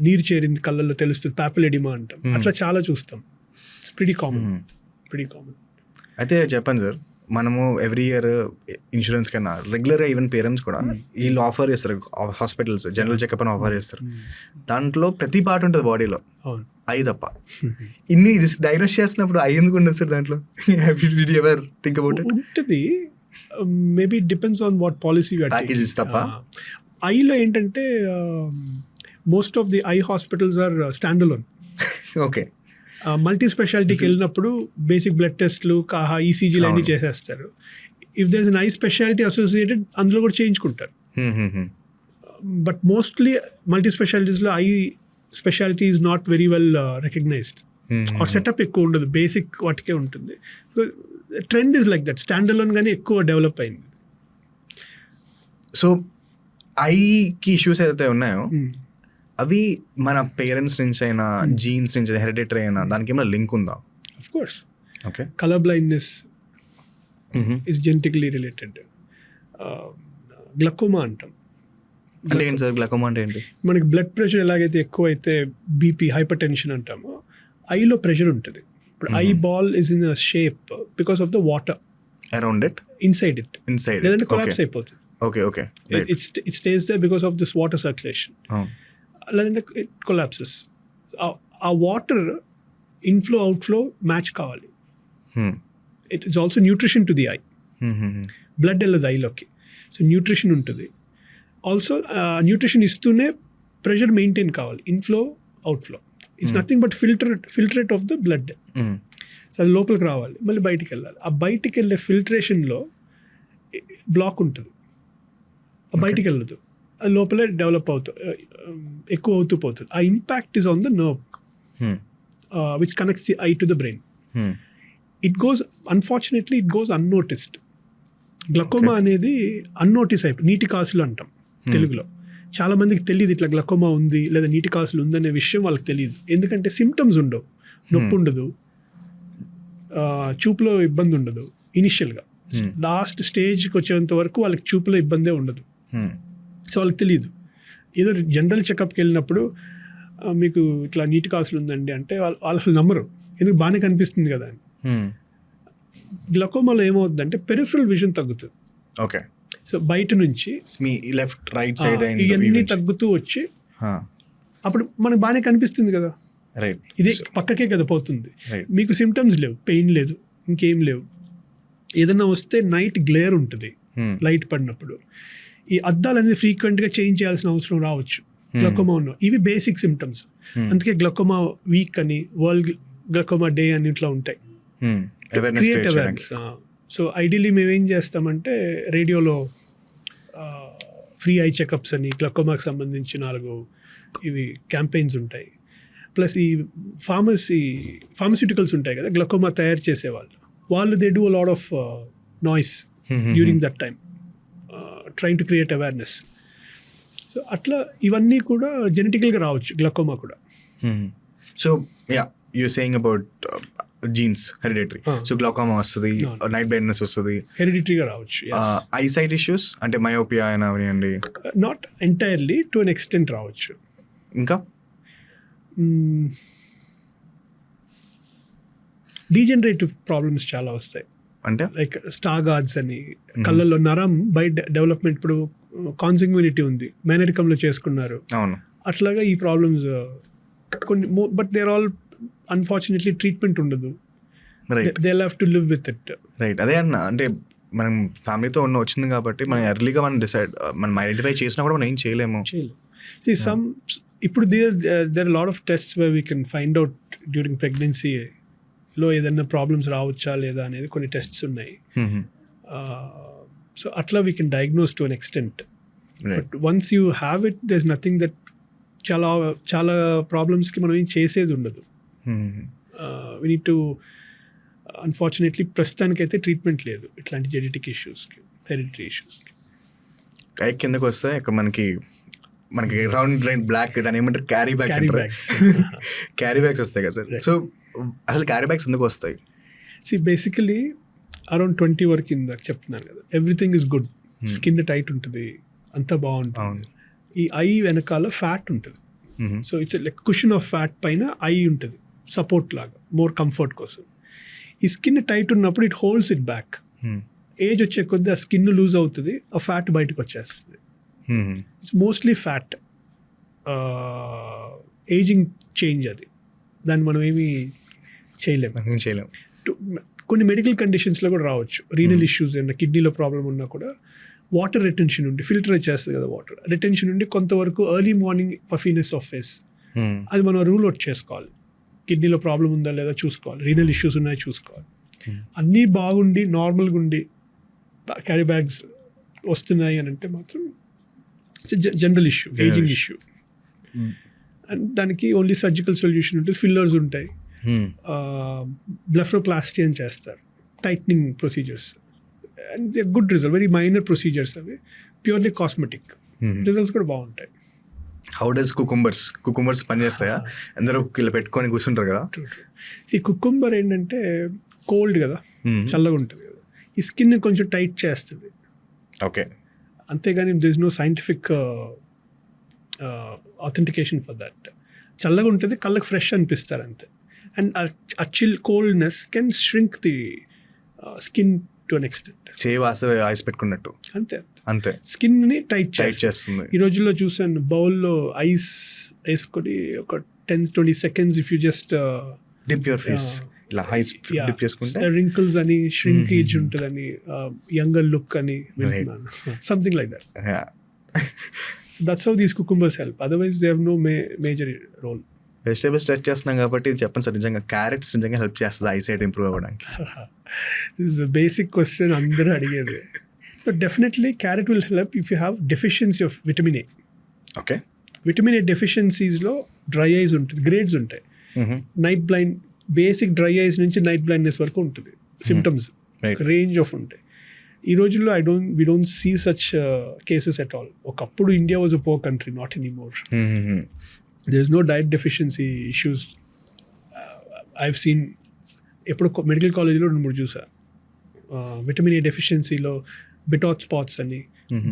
నీరు చేరింది కళ్ళల్లో తెలుస్తుంది, పాపిల్-ఎడిమా అంటాం, అట్లా చాలా చూస్తాం. It's pretty common. అయితే చెప్పండి సార్, మనము ఎవ్రీ ఇయర్ ఇన్సూరెన్స్ కన్నా రెగ్యులర్గా ఈవెన్ పేరెంట్స్ కూడా వీళ్ళు ఆఫర్ చేస్తారు, హాస్పిటల్స్ జనరల్ చెకప్ అని ఆఫర్ చేస్తారు. దాంట్లో ప్రతి పార్ట్ ఉంటుంది బాడీలో, ఐ తప్ప. ఇన్ని డయాగ్నోస్ చేసినప్పుడు ఐ ఎందుకు ఉండదు సార్ దాంట్లో? Ever think about it? ఉంటుంది, maybe depends on what policy packages తప్ప. ఐలో ఏంటంటే most of the eye hospitals are stand alone. Okay. Multi స్పెషాలిటీకి వెళ్ళినప్పుడు బేసిక్ బ్లడ్ టెస్ట్లు, ఈసీజీలు అన్నీ చేసేస్తారు. If there is an eye speciality associated అందులో కూడా చేయించుకుంటారు. బట్ మోస్ట్లీ మల్టీ స్పెషాలిటీస్లో eye speciality is not very well recognised. Or setup ఎక్కువ ఉండదు, బేసిక్ వాటికే ఉంటుంది. Trend is like that, stand alone గానీ ఎక్కువ డెవలప్ అయింది. సో ఐకి ఇష్యూస్ ఏదైతే ఉన్నాయో అవి మన పేరెంట్స్ నుంచి అయినా జీన్స్ నుంచి హెరిడిటరీ అయినా దానికి ఏమైనా లింక్ ఉందా? Of course. Okay. Colour blindness is genetically related. Glaucoma అంటాం. అంటే ఏంటి సార్ గ్లకోమా అంటే ఏంటి? మనకి బ్లడ్ ప్రెషర్ ఎలాగైతే ఎక్కువ అయితే బీపీ, హైపర్ టెన్షన్ అంటామో, ఐలో ప్రెషర్ ఉంటుంది. ఇప్పుడు eyeball is in a shape because of the water around it, inside it, లేదంటే కొలాప్స్ అయిపోతుంది. Okay okay. It stays there because of this water circulation. లేదంటే ఇట్ కొలాప్సెస్. ఆ water inflow outflow match కావాలి. It is also nutrition to the eye. Blood వెళ్ళదు ఐలోకి, so nutrition ఉంటుంది. Also nutrition ఇస్తూనే pressure maintain కావాలి, inflow outflow. It's nothing but filtrate of the blood. So అది లోపలికి రావాలి, మళ్ళీ బయటికి వెళ్ళాలి. ఆ బయటికి వెళ్ళే ఫిల్టరేషన్లో బ్లాక్ ఉంటుంది, బయటికి వెళ్ళదు, అది లోపలే డెవలప్ ఎక్కువ అవుతూ పోతుంది. ఆ impact is on the nerve which connects the I to the brain. It goes, unfortunately it goes unnoticed. Glaucoma అనేది అన్నోటిస్ అయిపోయి, నీటి కాసులు అంటాం తెలుగులో. చాలా మందికి తెలియదు ఇట్లా గ్లకోమా ఉంది లేదా నీటి కాసులు ఉందనే విషయం వాళ్ళకి తెలియదు. ఎందుకంటే సిమ్టమ్స్ ఉండవు, నొప్పి ఉండదు, చూపులో ఇబ్బంది ఉండదు ఇనిషియల్గా. లాస్ట్ స్టేజ్కి వచ్చేంత వరకు వాళ్ళకి చూపులో ఇబ్బందే ఉండదు. సో వాళ్ళకి తెలియదు. ఏదో జనరల్ చెకప్కి వెళ్ళినప్పుడు మీకు ఇట్లా నీటి కాసులు ఉందండి అంటే వాళ్ళు అసలు నమ్మరు, ఎందుకు బాగానే కనిపిస్తుంది కదా అని. గ్లకోమాలో ఏమవుతుందంటే పెరిఫరల్ విజన్ తగ్గుతుంది. ఓకే. సో బయట నుంచి మీ లెఫ్ట్ రైట్ సైడ్ ఇవన్నీ తగ్గుతూ వచ్చి అప్పుడు మనకు బాగానే కనిపిస్తుంది కదా, రైట్, ఇది పక్కకే కదా పోతుంది. మీకు సిమ్టమ్స్ లేవు, పెయిన్ లేదు, ఇంకేం లేవు. ఏదన్నా వస్తే నైట్ గ్లేర్ ఉంటుంది లైట్ పడినప్పుడు. ఈ అద్దాలు అనేది ఫ్రీక్వెంట్గా చేంజ్ చేయాల్సిన అవసరం రావచ్చు గ్లకోమా ఉన్న. ఇవి బేసిక్ సిమ్టమ్స్. అందుకే గ్లకోమా వీక్ అని, వరల్డ్ గ్లకోమా డే అని ఇట్లా ఉంటాయి. Create awareness. సో ఐడియలీ మేమేం చేస్తామంటే రేడియోలో ఫ్రీ ఐ చెకప్స్ అని గ్లకోమాకి సంబంధించి 4 ఇవి క్యాంపెయిన్స్ ఉంటాయి. ప్లస్ ఈ ఫార్మస్యూటికల్స్ ఉంటాయి కదా గ్లకోమా తయారు చేసేవాళ్ళు, వాళ్ళు they do a lot of noise during that time trying to create awareness. So అట్లా ఇవన్నీ కూడా జెనెటికల్గా రావచ్చు గ్లకోమా కూడా. So yeah you saying about jeans hereditary. So glaucoma వస్తుంది, నైట్ బ్లైండ్నెస్ వస్తుంది, హెరిడిటరీగా రావచ్చు. ఐసైట్ ఇష్యూస్ అంటే మయోపియా అయినా అవనివ్వండి, not entirely, to an extent రావచ్చు. ఇంకా డీజనరేటివ్ ప్రాబ్లమ్స్ చాలా వస్తాయి. అంటే లైక్ స్టాగార్డ్స్ అని, కళ్ళల్లో నరం బై డెవలప్మెంట్. ఇప్పుడు కాన్సంగ్యునిటీ ఉంది, మేనరికంలో చేసుకున్నారు, అవును, అట్లాగా ఈ ప్రాబ్లమ్స్ కొన్ని. But there all unfortunately treatment ఉండదు, they have to live with it. Right, అదే అన్న. అంటే మనం ఫ్యామిలీతో వచ్చింది కాబట్టి మనం ఎర్లీగా మనం ఐడెంటిఫై చేసినా కూడా మనం ఏం చేయలేము. ఇప్పుడు there lot of tests where we can find out during ప్రెగ్నెన్సీలో ఏదైనా ప్రాబ్లమ్స్ రావచ్చా లేదా అనేది కొన్ని టెస్ట్స్ ఉన్నాయి. సో అట్లా we can diagnose to an extent. But once you have it, there is nothing that. చాలా ప్రాబ్లమ్స్కి మనం ఏం చేసేది ఉండదు. వీ నీడ్ టు, అన్ఫార్చునేట్లీ ప్రస్తుతానికైతే ట్రీట్మెంట్ లేదు ఇట్లాంటి జెనెటిక్ ఇష్యూస్కి, హెరిడిటరీ ఇష్యూస్కి. కిందకు వస్తే ఇక్కడ మనకి రౌండ్ లైన్ బ్లాక్, దాని ఏమంటారు, క్యారీ బ్యాగ్స్ వస్తాయి కదా సార్. సో అసలు క్యారీ బ్యాగ్స్ ఎందుకు వస్తాయి? బేసికలీ అరౌండ్ 20 వరకు ఇందాక చెప్తున్నాను కదా, everything is good, skin tight ఉంటుంది, అంతా బాగుంటుంది. ఈ ఐ వెనకాల ఫ్యాట్ ఉంటుంది. So it's like cushion of fat పైన ఐ ఉంటుంది సపోర్ట్ లాగా, మోర్ కంఫర్ట్ కోసం. ఈ స్కిన్ టైట్ ఉన్నప్పుడు it holds it back. Age వచ్చే కొద్దీ ఆ స్కిన్ లూజ్ అవుతుంది, ఆ ఫ్యాట్ బయటకు వచ్చేస్తుంది. It's mostly fat ageing change. అది దాన్ని మనం ఏమీ చేయలేము. కొన్ని మెడికల్ కండిషన్స్లో కూడా రావచ్చు. రీనల్ ఇష్యూస్ ఏమన్నా, కిడ్నీలో ప్రాబ్లం ఉన్నా కూడా వాటర్ రిటెన్షన్ ఉండి, ఫిల్టర్ చేస్తుంది కదా వాటర్ రిటెన్షన్ ఉండి, కొంతవరకు early morning puffiness of face, అది మనం రూల్ అవుట్ చేసుకోవాలి. కిడ్నీలో ప్రాబ్లం ఉందా లేదా చూసుకోవాలి, రీనల్ ఇష్యూస్ ఉన్నాయో చూసుకోవాలి. అన్నీ బాగుండి నార్మల్గా ఉండి క్యారీ బ్యాగ్స్ వస్తున్నాయి అని అంటే మాత్రం general issue, ageing issue. And దానికి ఓన్లీ సర్జికల్ సొల్యూషన్ ఉంటుంది, ఫిల్లర్స్ ఉంటాయి, బ్లెఫ్రోప్లాస్టీ అని చేస్తారు, tightening procedures. And good result, very minor procedures అవి, ప్యూర్లీ కాస్మెటిక్, రిజల్ట్స్ కూడా బాగుంటాయి. హౌ డస్ కుకుంబర్స్ పనిచేస్తాయా? అందరూ ఇలా పెట్టుకొని కూర్చుంటారు కదా. ఈ కుకుంబర్ ఏంటంటే కోల్డ్ కదా, చల్లగా ఉంటుంది కదా, ఈ స్కిన్ కొంచెం టైట్ చేస్తుంది. ఓకే, అంతేగాని there is no scientific authentication for that. చల్లగా ఉంటుంది, కళ్ళకి ఫ్రెష్ అనిపిస్తారు అంతే. అండ్ ఆ chill coldness can shrink the skin to an extent. Ice పెట్టుకున్నట్టు అంతే స్కిన్ని టైట్ చేస్తుంది. ఈ రోజుల్లో చూసాను, బౌల్లో ఐస్ వేసుకొని ఒక 10-20 seconds if you just dip your face, ఇలా ఐస్ డిప్ చేసుకుంటే రింకిల్స్ అని, ష్రింకేజ్ ఉంటుందని, యంగర్ లుక్ అని వింటున్నాను, something like that. So that's how these cucumbers help. Otherwise they have no major role. Vegetables touch చేస్తున్నాం కాబట్టి ఇది చెప్పండి సార్, నిజంగా క్యారెట్స్ నిజంగా హెల్ప్ చేస్తుంది ఐసైట్ ఇంప్రూవ్ అవ్వడానికి? This is a basic question అందరూ అడిగేది. But definitely carrot will help if you have deficiency of vitamin A. Okay. Vitamin A deficiencies-లో డ్రై ఐస్ ఉంటుంది, గ్రేడ్స్ ఉంటాయి. Night blind, basic dry eyes నుంచి night blindness వరకు ఉంటుంది symptoms, range of ఉంటాయి. ఈ రోజుల్లో we don't see such cases at all. ఒకప్పుడు India was a poor country, not anymore. There is no diet deficiency issues. I've seen, ఎప్పుడు medical కాలేజ్లో 2-3 చూసా, విటమిన్ ఏ డెఫిషియన్సీలో బిటాట్ స్పాట్స్ అని,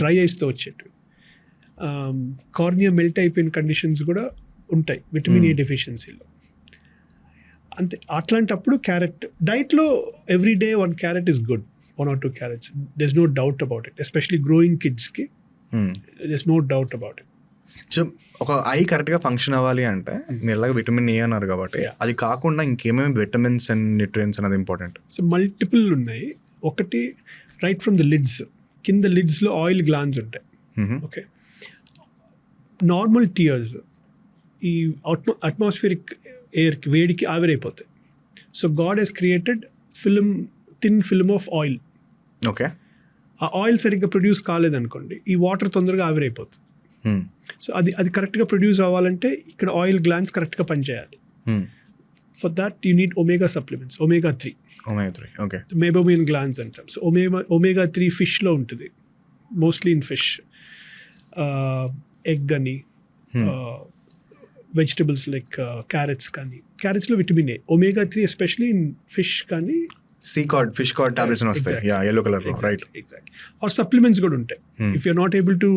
డ్రై ఐస్తో వచ్చేటివి, కార్నియా మెల్ట్ అయిపోయిన కండిషన్స్ కూడా ఉంటాయి విటమిన్ ఏ డెఫిషియన్సీలో. అంతే, అట్లాంటప్పుడు క్యారెట్ డైట్లో every day 1 carrot is good, 1 or 2 carrots. There's no doubt about it, especially growing kids-కి. There's no doubt about it. So ఒక ఐ కరెక్ట్గా ఫంక్షన్ అవ్వాలి అంటే మీరు ఎలాగ విటమిన్ ఏ అన్నారు కాబట్టి, అది కాకుండా ఇంకేమేమి విటమిన్స్ అండ్ న్యూట్రియన్స్ అనేది ఇంపార్టెంట్? సో మల్టిపుల్ ఉన్నాయి. ఒకటి, రైట్ ఫ్రమ్ ద లిడ్స్, కింద లిడ్స్లో ఆయిల్ గ్లాండ్స్ ఉంటాయి. ఓకే, నార్మల్ టియర్స్ ఈ అట్మాస్ఫియరిక్ ఎయిర్కి, వేడికి ఆవిరైపోతాయి. So God he's created thin film of oil. Okay, ఆ ఆయిల్ సరిగ్గా ప్రొడ్యూస్ కాలేదనుకోండి, ఈ వాటర్ తొందరగా ఆవిరైపోతుంది. సో అది కరెక్ట్గా ప్రొడ్యూస్ అవ్వాలంటే ఇక్కడ ఆయిల్ గ్లాండ్స్ కరెక్ట్గా పనిచేయాలి. For that you need omega supplements, omega 3. Okay, meibomian glands అంటాం. సో omega 3 ఫిష్లో ఉంటుంది, మోస్ట్లీ ఇన్ ఫిష్, ఎగ్ అని, వెజిటబుల్స్ లైక్ క్యారెట్స్ కానీ, క్యారెట్స్లో vitamin A, omega 3 especially in fish కానీ, ఫిష్ కార్డ్ టాబ్లెట్స్ వస్తాయి yellow color లో, రైట్? ఎగ్జాక్ట్లీ. ఆర్ సప్లిమెంట్స్ కూడా ఉంటాయి. If you're not able to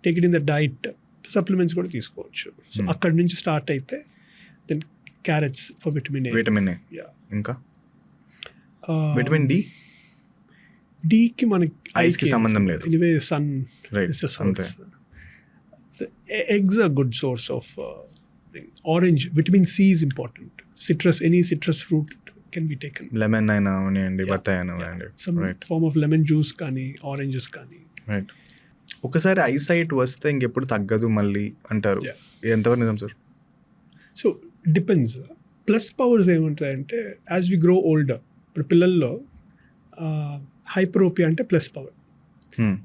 take it in the diet, supplements కూడా తీసుకోవచ్చు. సో అక్కడ నుంచి స్టార్ట్ అయితే then carrots for vitamin A. ఇంకా విటమిన్ డికి మనకి ఐస్కి సంబంధం లేదు. Anyway sun eggs are good source of orange. Vitamin C is important. Citrus, any citrus fruit can be taken. Lemon అయినా అవనివ్వండి, బత్తాయి అయినా, some form of lemon juice కానీ, ఆరెంజెస్ కానీ. రైట్. ఒకసారి ఐసైట్ వస్తే ఇంకెప్పుడు తగ్గదు మళ్ళీ అంటారు, ఎంతవరకు నిజం సార్? So depends. ప్లస్ పవర్స్ ఏముంటాయంటే యాజ్ వి గ్రో ఓల్డర్, ఇప్పుడు పిల్లల్లో హైపరోపియా అంటే ప్లస్ పవర్.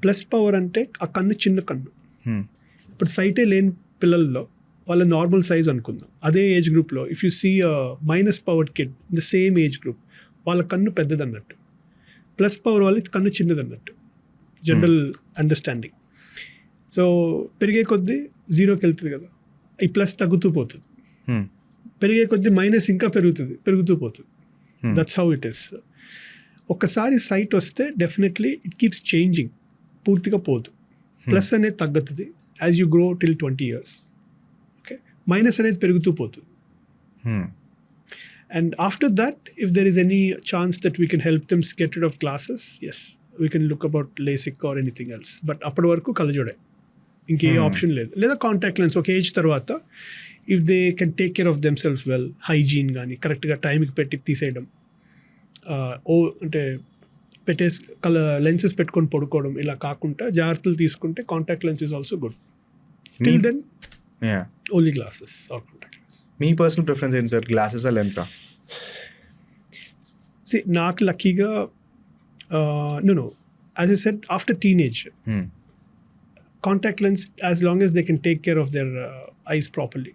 ప్లస్ పవర్ అంటే ఆ కన్ను చిన్న కన్ను. ఇప్పుడు సైటే లేని పిల్లల్లో వాళ్ళ నార్మల్ సైజ్ అనుకుందాం. అదే ఏజ్ గ్రూప్లో if you see minus powered kid in the same age group, వాళ్ళ కన్ను పెద్దదన్నట్టు. ప్లస్ పవర్ వాళ్ళ కన్ను చిన్నదన్నట్టు, జనరల్ అండర్స్టాండింగ్. సో పెరిగే కొద్దీ 0కి వెళ్తుంది కదా, ఈ ప్లస్ తగ్గుతూ పోతుంది. పెరిగే కొద్దీ మైనస్ ఇంకా పెరుగుతూ పోతుంది. That's how it is. ఒక్కసారి సైట్ వస్తే డెఫినెట్లీ ఇట్ కీప్స్ చేంజింగ్, పూర్తిగా పోదు. ప్లస్ అనేది తగ్గుతుంది as you grow till 20 years. Okay, minus అనేది పెరుగుతూ పోతుంది. And after that, if there is any chance that we can help them get rid of glasses, yes, we can look about LASIK or anything else. But అప్పటి వరకు కళ్ళజోడే, ఇంకే option లేదు. లేదా contact lens ఒక age తర్వాత if they can take care of themselves well, hygiene కానీ కరెక్ట్గా టైంకి పెట్టి తీసేయడం, అంటే పెట్టేసి లెన్సెస్ పెట్టుకొని పడుకోవడం ఇలా కాకుండా జాగ్రత్తలు తీసుకుంటే contact lens is also good. Till then only glasses or contact lens. మీ పర్సనల్ ప్రిఫరెన్స్ ఏంటి సార్, గ్లాసెసా లెన్సా? నాకు లక్కీగా no, as I said, after teenage, contact lens, as long as they can take care of their eyes properly.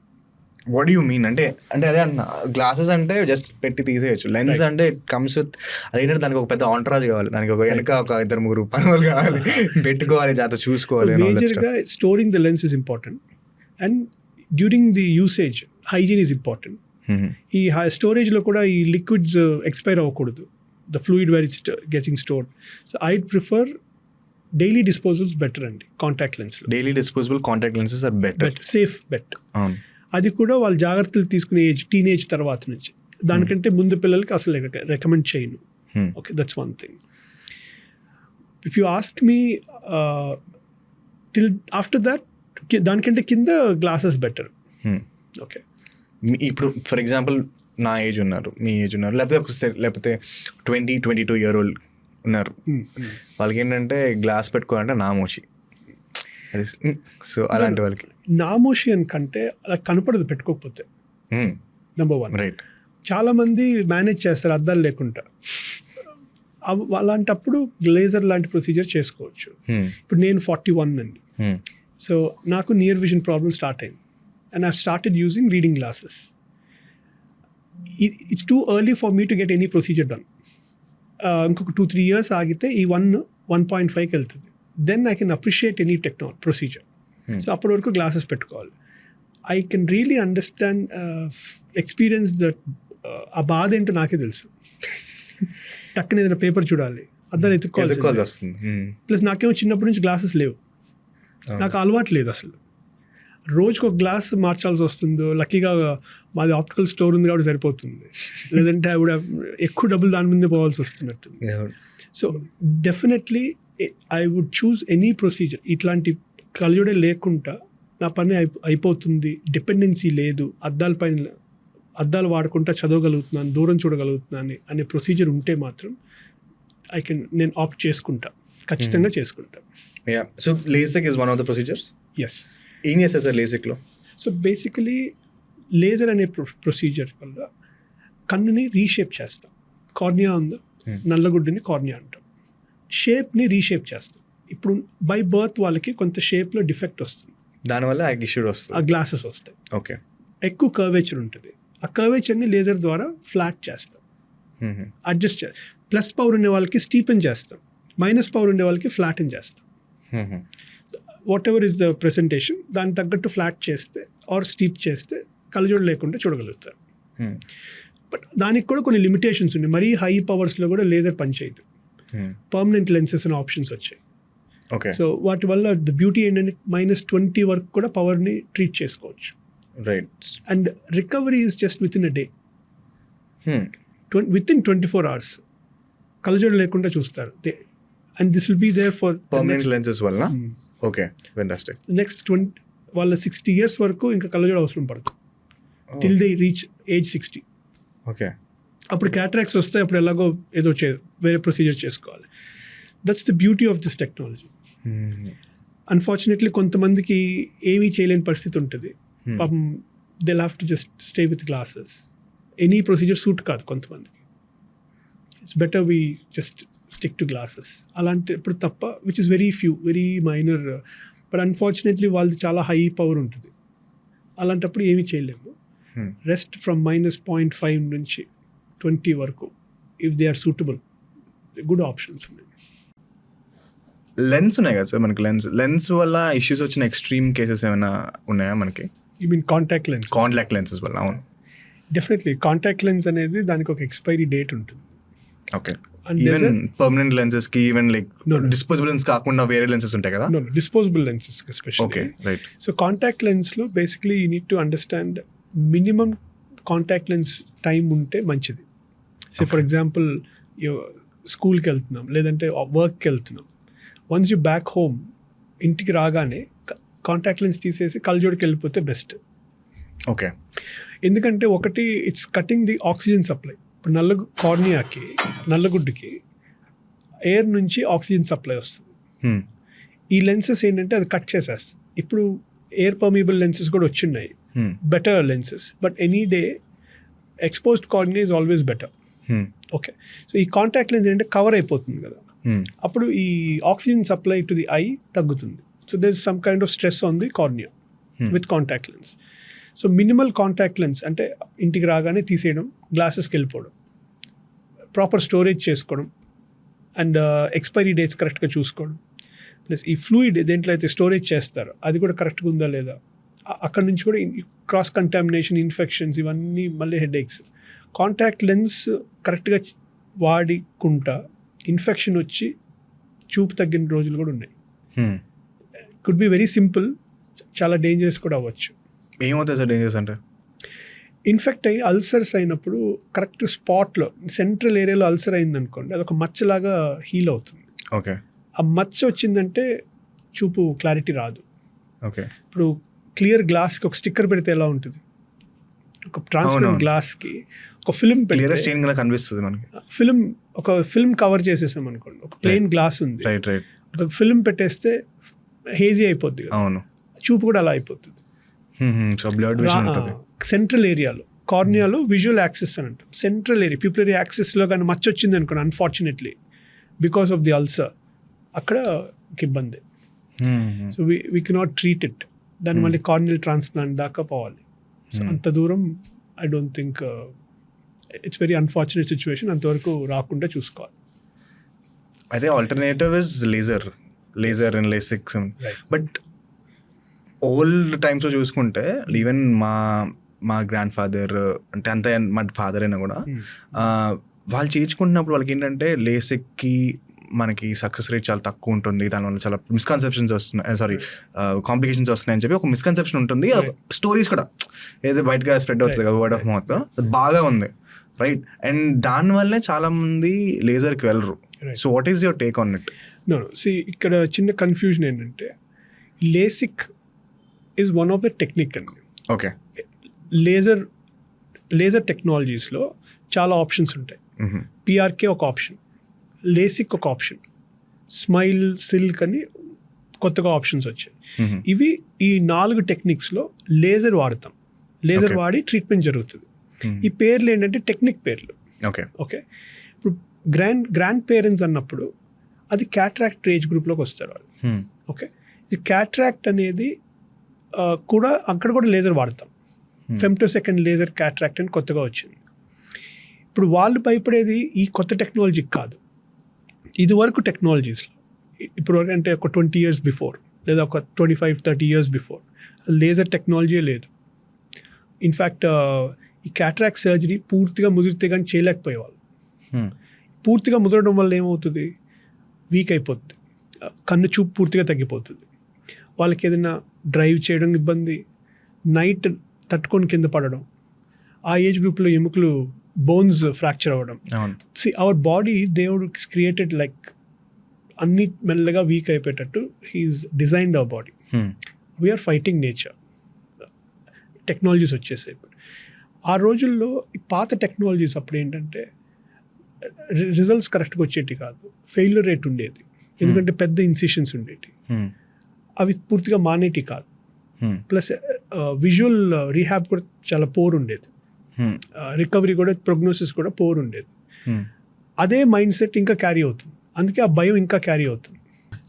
What do you mean? అంటే అదే అన్న, glasses అంటే జస్ట్ పెట్టి తీసేయచ్చు, లెన్స్ అంటే ఇట్ కమ్స్ విత్ అదేంటంటే దానికి ఒక పెద్ద ఆంటరాజ్ కావాలి, దానికి ఒక వెనక ఒక 2-3 పనులు కావాలి, పెట్టుకోవాలి, జాగ్రత్త చూసుకోవాలి. మేజర్గా storing the lens is important and during the usage hygiene is important. ఈ స్టోరేజ్లో కూడా ఈ లిక్విడ్స్ ఎక్స్పైర్ అవ్వకూడదు, the fluid where it's getting stored. So I'd prefer daily disposals better అండి కాంటాక్ట్ లెన్స్లో. Daily disposable contact lenses are better, safe bet. అది కూడా వాళ్ళు జాగ్రత్తలు తీసుకునే ఏజ్ టీనేజ్ తర్వాత నుంచి, దానికంటే ముందు పిల్లలకి అసలు రికమెండ్ చేయను. Okay, that's one thing. If you ask me till after that, దానికంటే కింద గ్లాసెస్ బెటర్. ఓకే, ఇప్పుడు ఫర్ ఎగ్జాంపుల్ నా ఏజ్ ఉన్నారు, మీ ఏజ్ ఉన్నారు, లేకపోతే 20-22 year old ఉన్నారు, వాళ్ళకి ఏంటంటే గ్లాస్ పెట్టుకోవాలంటే నామోషి. సో అలాంటి వాళ్ళకి నామోషి అని కంటే అలా కనపడదు పెట్టుకోకపోతే. నెంబర్ 1. రైట్, చాలా మంది మేనేజ్ చేస్తారు అద్దాలు లేకుండా. అలాంటప్పుడు లేజర్ లాంటి ప్రొసీజర్ చేసుకోవచ్చు. ఇప్పుడు నేను 41 అండి, సో నాకు నియర్ విజన్ ప్రాబ్లమ్ స్టార్ట్ అయింది and I started using reading glasses. It's too early for me to get any procedure done. ఇంకొక 2-3 years ఆగితే ఈ 1.5కి వెళ్తుంది. Then I can appreciate any procedure. So అప్పటి వరకు గ్లాసెస్ పెట్టుకోవాలి. I can really understand, experience that. ఆ బాధ ఏంటో నాకే తెలుసు. టక్కన ఏదైనా పేపర్ చూడాలి, అద్దాలు ఎత్తుక్కోవాలి వస్తుంది. ప్లస్ నాకేమో చిన్నప్పటి నుంచి గ్లాసెస్ లేవు, నాకు అలవాటు లేదు అసలు. రోజుకు ఒక గ్లాస్ మార్చాల్సి వస్తుందో. లక్కీగా మాది ఆప్టికల్ స్టోర్ ఉంది కాబట్టి సరిపోతుంది, లేదంటే ఆవిడ ఎక్కువ డబ్బులు దాని ముందే పోవాల్సి వస్తున్నట్టు. So definitely I would choose any procedure. ఇట్లాంటి కళ్ళజోడే లేకుండా నా పని అయిపోతుంది, డిపెండెన్సీ లేదు, అద్దాలు వాడకుండా చదవగలుగుతున్నాను, దూరం చూడగలుగుతున్నాను అనే ప్రొసీజర్ ఉంటే మాత్రం నేను ఆప్ట్ చేసుకుంటా, ఖచ్చితంగా చేసుకుంటా. So LASIK is one of the procedures. Yes. ఏం చేస్తారు సార్ లేసిక్లో? సో బేసికలీ లేజర్ అనే ప్రొసీజర్ వల్ల కన్నుని రీషేప్ చేస్తాం. కార్నియా ఉందా, నల్లగుడ్డని కార్నియా అంటాం. షేప్ని రీషేప్ చేస్తాం. ఇప్పుడు బై బర్త్ వాళ్ళకి కొంత షేప్లో డిఫెక్ట్ వస్తుంది, దానివల్ల ఆ గ్లాసెస్ వస్తాయి. ఓకే, ఎక్కువ కర్వేచర్ ఉంటుంది. ఆ కర్వేచర్ని లేజర్ ద్వారా ఫ్లాట్ చేస్తాం, అడ్జస్ట్ చేస్తాం. ప్లస్ పవర్ ఉండే వాళ్ళకి స్టీపెన్ చేస్తాం, మైనస్ పవర్ ఉండే వాళ్ళకి ఫ్లాటన్ చేస్తాం. What ever is the presentation దానికి తగ్గట్టు ఫ్లాట్ చేస్తే ఆర్ స్టీప్ చేస్తే కళ్ళజోడు లేకుండా చూడగలుగుతారు. బట్ దానికి కూడా కొన్ని లిమిటేషన్స్ ఉన్నాయి. మరీ హై పవర్స్లో కూడా లేజర్ పనిచేయదు. పర్మనెంట్ లెన్సెస్ అనే ఆప్షన్స్ వచ్చాయి. సో వాటి వల్ల ద బ్యూటీ ఏంటంటే -20 వరకు కూడా పవర్ని ట్రీట్ చేసుకోవచ్చు. Right. And recovery is just within a day, within 24 hours కళ్ళజోడు లేకుండా చూస్తారు. And this will be there for permanent lenses వల్ల. Okay, fantastic. నెక్స్ట్ 20 వాళ్ళ 60 years వరకు ఇంకా కళ్ళజోడు అవసరం పడుతుంది, till they reach age 60. Okay, అప్పుడు క్యాటరాక్ట్స్ వస్తాయి, అప్పుడు ఎలాగో ఏదో వేరే ప్రొసీజర్ చేసుకోవాలి. That's the beauty of this technology. Unfortunately కొంతమందికి ఏమీ చేయలేని పరిస్థితి ఉంటుంది. పాపం they have to just stay with glasses. Any procedure suit కాదు కొంతమందికి. It's better we just stick to glasses. అలాంటి ఇప్పుడు తప్ప, which is very minor. But unfortunately వాళ్ళది చాలా హై పవర్ ఉంటుంది. అలాంటప్పుడు ఏమీ చేయలేము. రెస్ట్ ఫ్రమ్ -0.5 నుంచి 20 వరకు if they are suitable, good options ఉన్నాయి. లెన్స్ ఉన్నాయి కదా సార్ మనకి, లెన్స్ వల్ల ఇష్యూస్ వచ్చిన ఎక్స్ట్రీమ్ కేసెస్ ఏమైనా ఉన్నాయా మనకి? You mean contact lens? Contact lenses వల్ల. అవును. డెఫినెట్లీ కాంటాక్ట్ లెన్స్ అనేది దానికి ఒక ఎక్స్పైరీ డేట్ ఉంటుంది. Okay. And even permanent lenses కి even like No. Disposable lens కాకుండా వేరే లెన్సెస్ ఉంటాయి కదా. Disposable lenses especially. Okay, right. So contact లెన్స్లో basically you need to understand minimum contact lens time ఉంటే మంచిది. సో ఫర్ ఎగ్జాంపుల్ స్కూల్కి వెళ్తున్నాం లేదంటే వర్క్కి వెళ్తున్నాం, వన్స్ యూ బ్యాక్ హోమ్ ఇంటికి రాగానే కాంటాక్ట్ లెన్స్ తీసేసి కళ్ళజోడికి వెళ్ళిపోతే బెస్ట్. ఓకే. ఎందుకంటే ఒకటి it's cutting the oxygen supply. ఇప్పుడు కార్నియాకి నల్లగుడ్డుకి ఎయిర్ నుంచి ఆక్సిజన్ సప్లై వస్తుంది. ఈ లెన్సెస్ ఏంటంటే అది కట్ చేసేస్తుంది. ఇప్పుడు ఎయిర్ పర్మియబుల్ లెన్సెస్ కూడా వచ్చిన్నాయి, better lenses, but any day exposed cornea is always better. Okay. So ఈ కాంటాక్ట్ లెన్స్ ఏంటంటే కవర్ అయిపోతుంది కదా, అప్పుడు ఈ oxygen supply to the eye తగ్గుతుంది. So there is some kind of stress on the cornea with contact lens. So minimal contact lens అంటే ఇంటికి రాగానే తీసేయడం, గ్లాసెస్కి వెళ్ళిపోవడం, ప్రాపర్ స్టోరేజ్ చేసుకోవడం, అండ్ ఎక్స్పైరీ డేట్స్ కరెక్ట్గా చూసుకోవడం, ప్లస్ ఈ ఫ్లూయిడ్ దేంట్లో అయితే స్టోరేజ్ చేస్తారో అది కూడా కరెక్ట్గా ఉందా లేదా, అక్కడ నుంచి కూడా క్రాస్ కంటామినేషన్, ఇన్ఫెక్షన్స్, ఇవన్నీ మళ్ళీ హెడేక్స్. కాంటాక్ట్ లెన్స్ కరెక్ట్గా వాడుకుంటా ఇన్ఫెక్షన్ వచ్చి చూపు తగ్గిన రోజులు కూడా ఉన్నాయి. కుడ్ బి వెరీ సింపుల్, చాలా డేంజరస్ కూడా అవ్వచ్చు. ఏమవుతుంది సార్ డేంజరస్ అంటే? ఇన్ఫెక్ట్ అయ్యి అల్సర్స్ అయినప్పుడు కరెక్ట్ స్పాట్లో సెంట్రల్ ఏరియాలో అల్సర్ అయిందనుకోండి, అదొక మచ్చలాగా హీల్ అవుతుంది. ఓకే. ఆ మచ్చ వచ్చిందంటే చూపు క్లారిటీ రాదు. ఓకే. ఇప్పుడు క్లియర్ గ్లాస్కి ఒక స్టిక్కర్ పెడితే ఎలా ఉంటుంది, ఒక ట్రాన్స్పరెంట్ గ్లాస్కి ఒక ఫిల్మ్ పెడితే కనిపిస్తుంది మనకి. ఒక ఫిల్మ్ కవర్ చేసేసాం అనుకోండి, ఒక ప్లెయిన్ గ్లాస్ ఉంది, ఒక ఫిల్మ్ పెట్టేస్తే హేజీ అయిపోద్ది కదా, అవును, చూపు కూడా అలా అయిపోతుంది. సెంట్రల్ ఏరియాలో కార్నియాలో విజువల్ యాక్సెస్ అని అంటాం. సెంట్రల్ ఏరియా ప్యూపిలరీ యాక్సెస్లో కానీ మచ్చ వచ్చింది అనుకోండి, unfortunately because of the ulcer, అక్కడ ఇబ్బంది. So we cannot treat it, దాన్ని మళ్ళీ కార్నియల్ ట్రాన్స్ప్లాంట్ దాకా పోవాలి. సో అంత దూరం I don't think, it's very unfortunate situation, అంతవరకు రాకుండా చూసుకోవాలి. అయితే alternative is laser and LASIK. But old టైమ్స్లో చూసుకుంటే ఈవెన్ మా గ్రాండ్ ఫాదర్ అంటే అంతే, మా ఫాదర్ అయినా కూడా వాళ్ళు చేయించుకుంటున్నప్పుడు వాళ్ళకి ఏంటంటే లేసిక్కి మనకి సక్సెస్ రేట్ చాలా తక్కువ ఉంటుంది, దానివల్ల చాలా మిస్కన్సెప్షన్స్ వస్తున్నాయి, కాంప్లికేషన్స్ వస్తున్నాయని చెప్పి ఒక మిస్కన్సెప్షన్ ఉంటుంది. స్టోరీస్ కూడా ఏదో బయటగా స్ప్రెడ్ అవుతుంది కదా, వర్డ్ ఆఫ్ మౌత్, అది బాగా ఉంది, రైట్? అండ్ దానివల్లే చాలా మంది లేజర్కి వెళ్ళరు. So what is your take on it? ఇక్కడ చిన్న కన్ఫ్యూజన్ ఏంటంటే, LASIK is one of the technique అండి. ఓకే. లేజర్ టెక్నాలజీస్లో చాలా ఆప్షన్స్ ఉంటాయి. పిఆర్కే ఒక ఆప్షన్, లేసిక్ ఒక ఆప్షన్, స్మైల్, సిల్క్ అని కొత్తగా ఆప్షన్స్ వచ్చాయి. ఇవి ఈ 4 టెక్నిక్స్లో లేజర్ వాడతాం. లేజర్ వాడి ట్రీట్మెంట్ జరుగుతుంది. ఈ పేర్లు ఏంటంటే టెక్నిక్ పేర్లు. ఓకే. ఇప్పుడు గ్రాండ్ పేరెంట్స్ అన్నప్పుడు అది క్యాట్రాక్ట్ ఏజ్ గ్రూప్లోకి వస్తారు వాళ్ళు. ఓకే. ఇది క్యాట్రాక్ట్ అనేది కూడా అక్కడ కూడా లేజర్ వాడతాం. ఫెమ్టోసెకండ్ లేజర్ క్యాట్రాక్ట్ అని కొత్తగా వచ్చింది. ఇప్పుడు వాళ్ళు భయపడేది ఈ కొత్త టెక్నాలజీకి కాదు, ఇదివరకు టెక్నాలజీస్లో ఇప్పుడు వరకు అంటే ఒక 20 years బిఫోర్ లేదా ఒక 25-30 years బిఫోర్ లేజర్ టెక్నాలజీ లేదు. ఇన్ఫ్యాక్ట్ ఈ క్యాట్రాక్ట్ సర్జరీ పూర్తిగా ముదిరితే కానీ చేయలేకపోయేవాళ్ళు. పూర్తిగా ముదరడం వల్ల ఏమవుతుంది, వీక్ అయిపోతుంది, కన్ను చూపు పూర్తిగా తగ్గిపోతుంది. వాళ్ళకి ఏదైనా డ్రైవ్ చేయడం ఇబ్బంది, నైట్ తట్టుకొని కింద పడడం, ఆ ఏజ్ గ్రూప్లో ఎముకలు బోన్స్ ఫ్రాక్చర్ అవ్వడం. అవర్ బాడీ దేవుడు క్రియేటెడ్ లైక్ అన్ని మెల్లగా వీక్ అయిపోయేటట్టు he's designed our body. We're fighting nature. Technologies వచ్చేసాయి. ఆ రోజుల్లో ఈ పాత టెక్నాలజీస్ అప్పుడు ఏంటంటే రిజల్ట్స్ కరెక్ట్గా వచ్చేటి కాదు, ఫెయిల్యూర్ రేట్ ఉండేది, ఎందుకంటే పెద్ద ఇన్సిషన్స్ ఉండేవి, అవి పూర్తిగా మానేటి కాదు. ప్లస్ విజువల్ రీహాబ్ కూడా చాలా పోర్ ఉండేది, రికవరీ కూడా ప్రోగ్నోసిస్ కూడా పోర్ ఉండేది. అదే మైండ్ సెట్ ఇంకా క్యారీ అవుతుంది, అందుకే ఆ భయం ఇంకా క్యారీ అవుతుంది.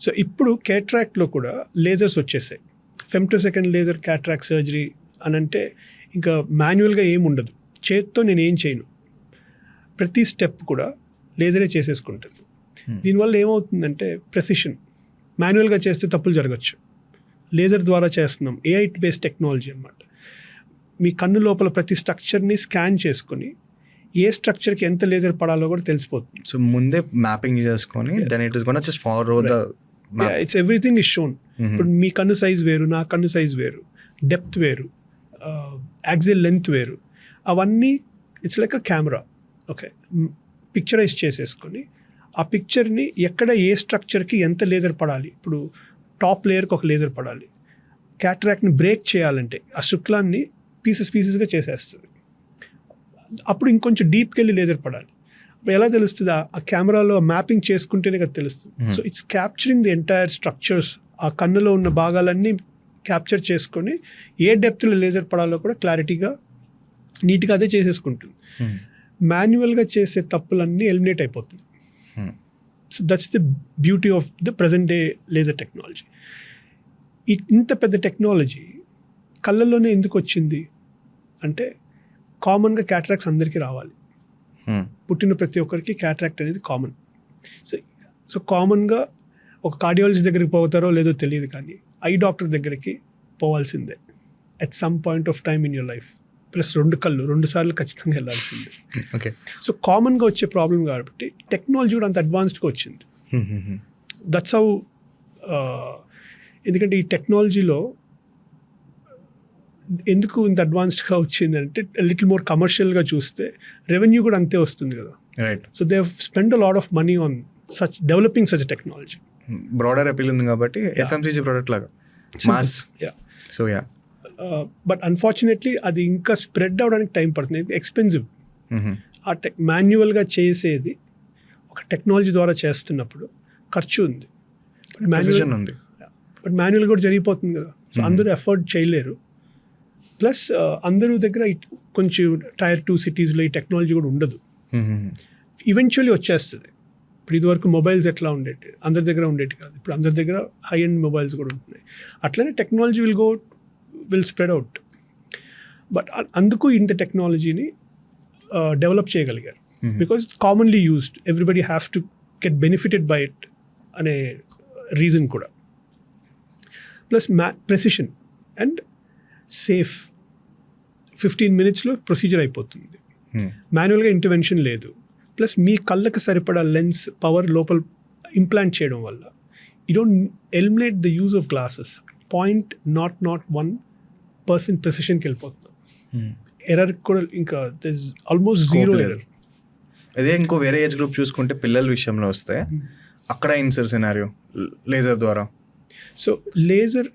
సో ఇప్పుడు క్యాట్రాక్ట్లో కూడా లేజర్స్ వచ్చేసాయి. ఫెమ్టోసెకండ్ లేజర్ క్యాట్రాక్ట్ సర్జరీ అని అంటే ఇంకా మాన్యువల్గా ఏమి ఉండదు, చేత్తో నేను ఏం చేయను, ప్రతి స్టెప్ కూడా లేజరే చేసేసుకుంటుంది. దీనివల్ల ఏమవుతుందంటే ప్రెసిషన్, మాన్యువల్గా చేస్తే తప్పులు జరగచ్చు, లేజర్ ద్వారా చేస్తున్నాం, ఏఐ బేస్డ్ టెక్నాలజీ అన్నమాట. మీ కన్ను లోపల ప్రతి స్ట్రక్చర్ని స్కాన్ చేసుకొని ఏ స్ట్రక్చర్కి ఎంత లేజర్ పడాలో కూడా తెలిసిపోతుంది. సో ముందే మ్యాపింగ్ చేసుకొని then it is gonna just follow the it's everything is shown. ఇప్పుడు మీ కన్ను సైజ్ వేరు, నా కన్ను సైజ్ వేరు, డెప్త్ వేరు, యాక్సిల్ లెంత్ వేరు, అవన్నీ it's like a camera. Okay, picturise చేసేసుకొని ఆ పిక్చర్ని ఎక్కడ ఏ స్ట్రక్చర్కి ఎంత లేజర్ పడాలి, ఇప్పుడు టాప్ లేయర్కి ఒక లేజర్ పడాలి, క్యాటరాక్ట్ని బ్రేక్ చేయాలంటే ఆ శుక్లాన్ని పీసెస్గా చేసేస్తుంది. అప్పుడు ఇంకొంచెం డీప్కి వెళ్ళి లేజర్ పడాలి. ఎలా తెలుస్తుంది? ఆ కెమెరాలో మ్యాపింగ్ చేసుకుంటేనే కదా తెలుస్తుంది. So it's capturing the entire structures. ఆ కన్నులో ఉన్న భాగాలన్నీ క్యాప్చర్ చేసుకొని ఏ డెప్త్లో లేజర్ పడాలో కూడా క్లారిటీగా నీట్గా అదే చేసేసుకుంటుంది. మాన్యువల్గా చేసే తప్పులన్నీ ఎలిమినేట్ అయిపోతుంది. So that's the beauty of the present day laser technology. ఇంత పెద్ద టెక్నాలజీ కళ్ళల్లోనే ఎందుకు వచ్చింది అంటే, కామన్గా క్యాటరాక్ట్స్ అందరికీ రావాలి. పుట్టిన ప్రతి ఒక్కరికి క్యాటరాక్ట్ అనేది కామన్. సో కామన్గా ఒక కార్డియాలజీ దగ్గరికి పోతారో లేదో తెలియదు, కానీ ఐ డాక్టర్ దగ్గరికి పోవాల్సిందే at some point of time in your life. Plus 2 కళ్ళు 2 సార్లు ఖచ్చితంగా వెళ్ళాల్సిందే. ఓకే, సో కామన్గా వచ్చే ప్రాబ్లం కాబట్టి టెక్నాలజీ కూడా అంత అడ్వాన్స్డ్గా వచ్చింది. That's how. ఎందుకంటే ఈ టెక్నాలజీలో ఎందుకు ఇంత అడ్వాన్స్డ్గా వచ్చిందంటే, లిటిల్ మోర్ కమర్షియల్గా చూస్తే రెవెన్యూ కూడా అంతే వస్తుంది కదా. Right. So they have spend a lot of money on such developing such technology. Broader appeal ఉంది కాబట్టి ఎఫ్ఎంసీజీ ప్రోడక్ట్ లాగా mass. So yeah, but unfortunately అది ఇంకా స్ప్రెడ్ అవడానికి టైం పడుతుంది, ఎక్స్పెన్సివ్. ఆ మాన్యువల్గా చేసేది ఒక టెక్నాలజీ ద్వారా చేస్తున్నప్పుడు ఖర్చు ఉంది, ప్రెసిషన్ ఉంది. బట్ మాన్యువల్ కూడా జరిగిపోతుంది కదా. సో అందరూ ఎఫర్ట్ చేయలేరు. ప్లస్ అందరూ దగ్గర కొంచెం టైర్ 2 సిటీస్లో ఈ టెక్నాలజీ కూడా ఉండదు. ఈవెన్చువల్లీ వచ్చేస్తుంది. ఇప్పుడు ఇదివరకు మొబైల్స్ ఎట్లా ఉండేవి, అందరి దగ్గర ఉండేవి కాదు. ఇప్పుడు అందరి దగ్గర హై ఎండ్ మొబైల్స్ కూడా ఉంటున్నాయి. అట్లనే technology will spread out. But అందుకు ఇంత టెక్నాలజీని డెవలప్ చేయగలిగారు. Because it's commonly used, everybody have to get benefited by it అనే రీజన్ కూడా. Plus precision and safe. 15 minutesలో ప్రొసీజర్ అయిపోతుంది. మాన్యువల్గా ఇంటర్వెన్షన్ లేదు. ప్లస్ మీ కళ్ళకి సరిపడా లెన్స్ పవర్ లోపల ఇంప్లాంట్ చేయడం వల్ల you don't eliminate the use of glasses. 0.01% ప్రెసిషన్కి వెళ్ళిపోతున్నాం. ఎర్రర్ కూడా ఇంకా ఆల్మోస్ట్ 0 ఎర్రర్. అదే ఇంకో వేరే ఏజ్ గ్రూప్ చూసుకుంటే పిల్లల విషయంలో వస్తే అక్కడ ఇన్సర్ సినారియో లేజర్ ద్వారా. సో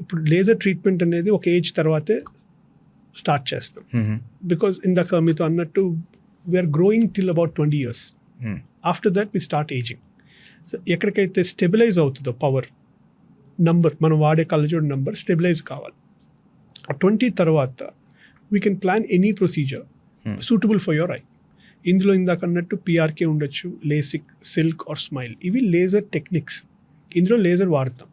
ఇప్పుడు లేజర్ ట్రీట్మెంట్ అనేది ఒక ఏజ్ తర్వాతే స్టార్ట్ చేస్తాం. బికాజ్ ఇందాక మీతో అన్నట్టు we're growing till about 20 years. After that we start ageing. So ఎక్కడికైతే స్టెబిలైజ్ అవుతుందో పవర్ నంబర్, మనం వాడే కళ్ళజోడు నంబర్ స్టెబిలైజ్ కావాలి. 20 తర్వాత we can plan any procedure suitable for your eye. ఇందులో ఇందాక అన్నట్టు పిఆర్కే ఉండొచ్చు, లేసిక్, సిల్క్ ఆర్ స్మైల్. ఇవి లేజర్ టెక్నిక్స్. ఇందులో లేజర్ వాడతాం.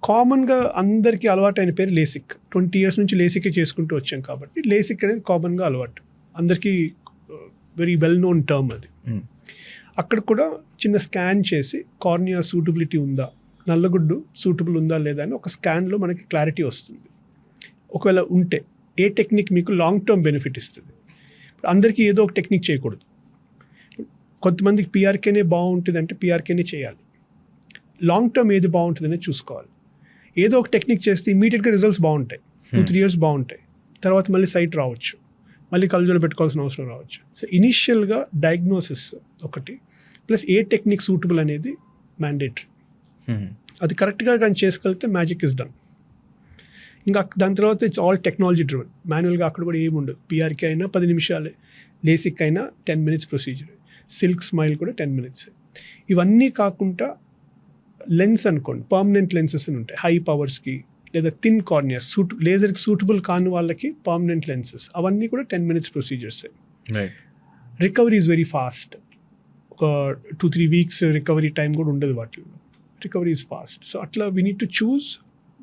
కామన్గా అందరికీ అలవాటు అయిన పేరు లేసిక్. 20 years నుంచి లేసికే చేసుకుంటూ వచ్చాం కాబట్టి లేసిక్ అనేది కామన్గా అలవాటు, అందరికీ వెరీ వెల్ నోన్ టర్మ్ అది. అక్కడ కూడా చిన్న స్కాన్ చేసి కార్నియా సూటబిలిటీ ఉందా, నల్లగుడ్డు సూటబుల్ ఉందా లేదా అని ఒక స్కాన్లో మనకి క్లారిటీ వస్తుంది. ఒకవేళ ఉంటే ఏ టెక్నిక్ మీకు లాంగ్ టర్మ్ బెనిఫిట్ ఇస్తుంది. అందరికీ ఏదో ఒక టెక్నిక్ చేయకూడదు. కొంతమందికి పిఆర్కేనే బాగుంటుంది అంటే పిఆర్కేనే చేయాలి. లాంగ్ టర్మ్ ఏది బాగుంటుందనే చూసుకోవాలి. ఏదో ఒక టెక్నిక్ చేస్తే ఇమీడియట్గా రిజల్ట్స్ బాగుంటాయి, 2-3 years బాగుంటాయి. తర్వాత మళ్ళీ సైట్ రావచ్చు, మళ్ళీ కళ్ళజోడు పెట్టుకోవాల్సిన అవసరం రావచ్చు. సో ఇనీషియల్గా డయాగ్నోసిస్ ఒకటి, ప్లస్ ఏ టెక్నిక్ సూటబుల్ అనేది మ్యాండేటరీ. అది కరెక్ట్గా కానీ చేసుకెళ్తే మ్యాజిక్ ఇస్ డన్. ఇంకా దాని తర్వాత ఇట్స్ ఆల్ టెక్నాలజీ డ్రివెన్. మాన్యువల్గా అక్కడ కూడా ఏముండదు. పిఆర్కే అయినా 10 నిమిషాలే, లేసిక్ అయినా 10 minutes ప్రొసీజర్, సిల్క్ స్మైల్ కూడా 10 minutes. ఇవన్నీ కాకుండా లెన్స్ అనుకోండి, పర్మనెంట్ లెన్సెస్ అని ఉంటాయి హై పవర్స్కి, లేదా థిన్ కార్నియా లేజర్కి సూటబుల్ కాని వాళ్ళకి పర్మనెంట్ లెన్సెస్. అవన్నీ కూడా 10 minutes procedures. Recovery is very fast. ఒక 2-3 weeks రికవరీ టైం కూడా ఉండదు వాటిలో. Recovery is fast. సో అట్లా we need to choose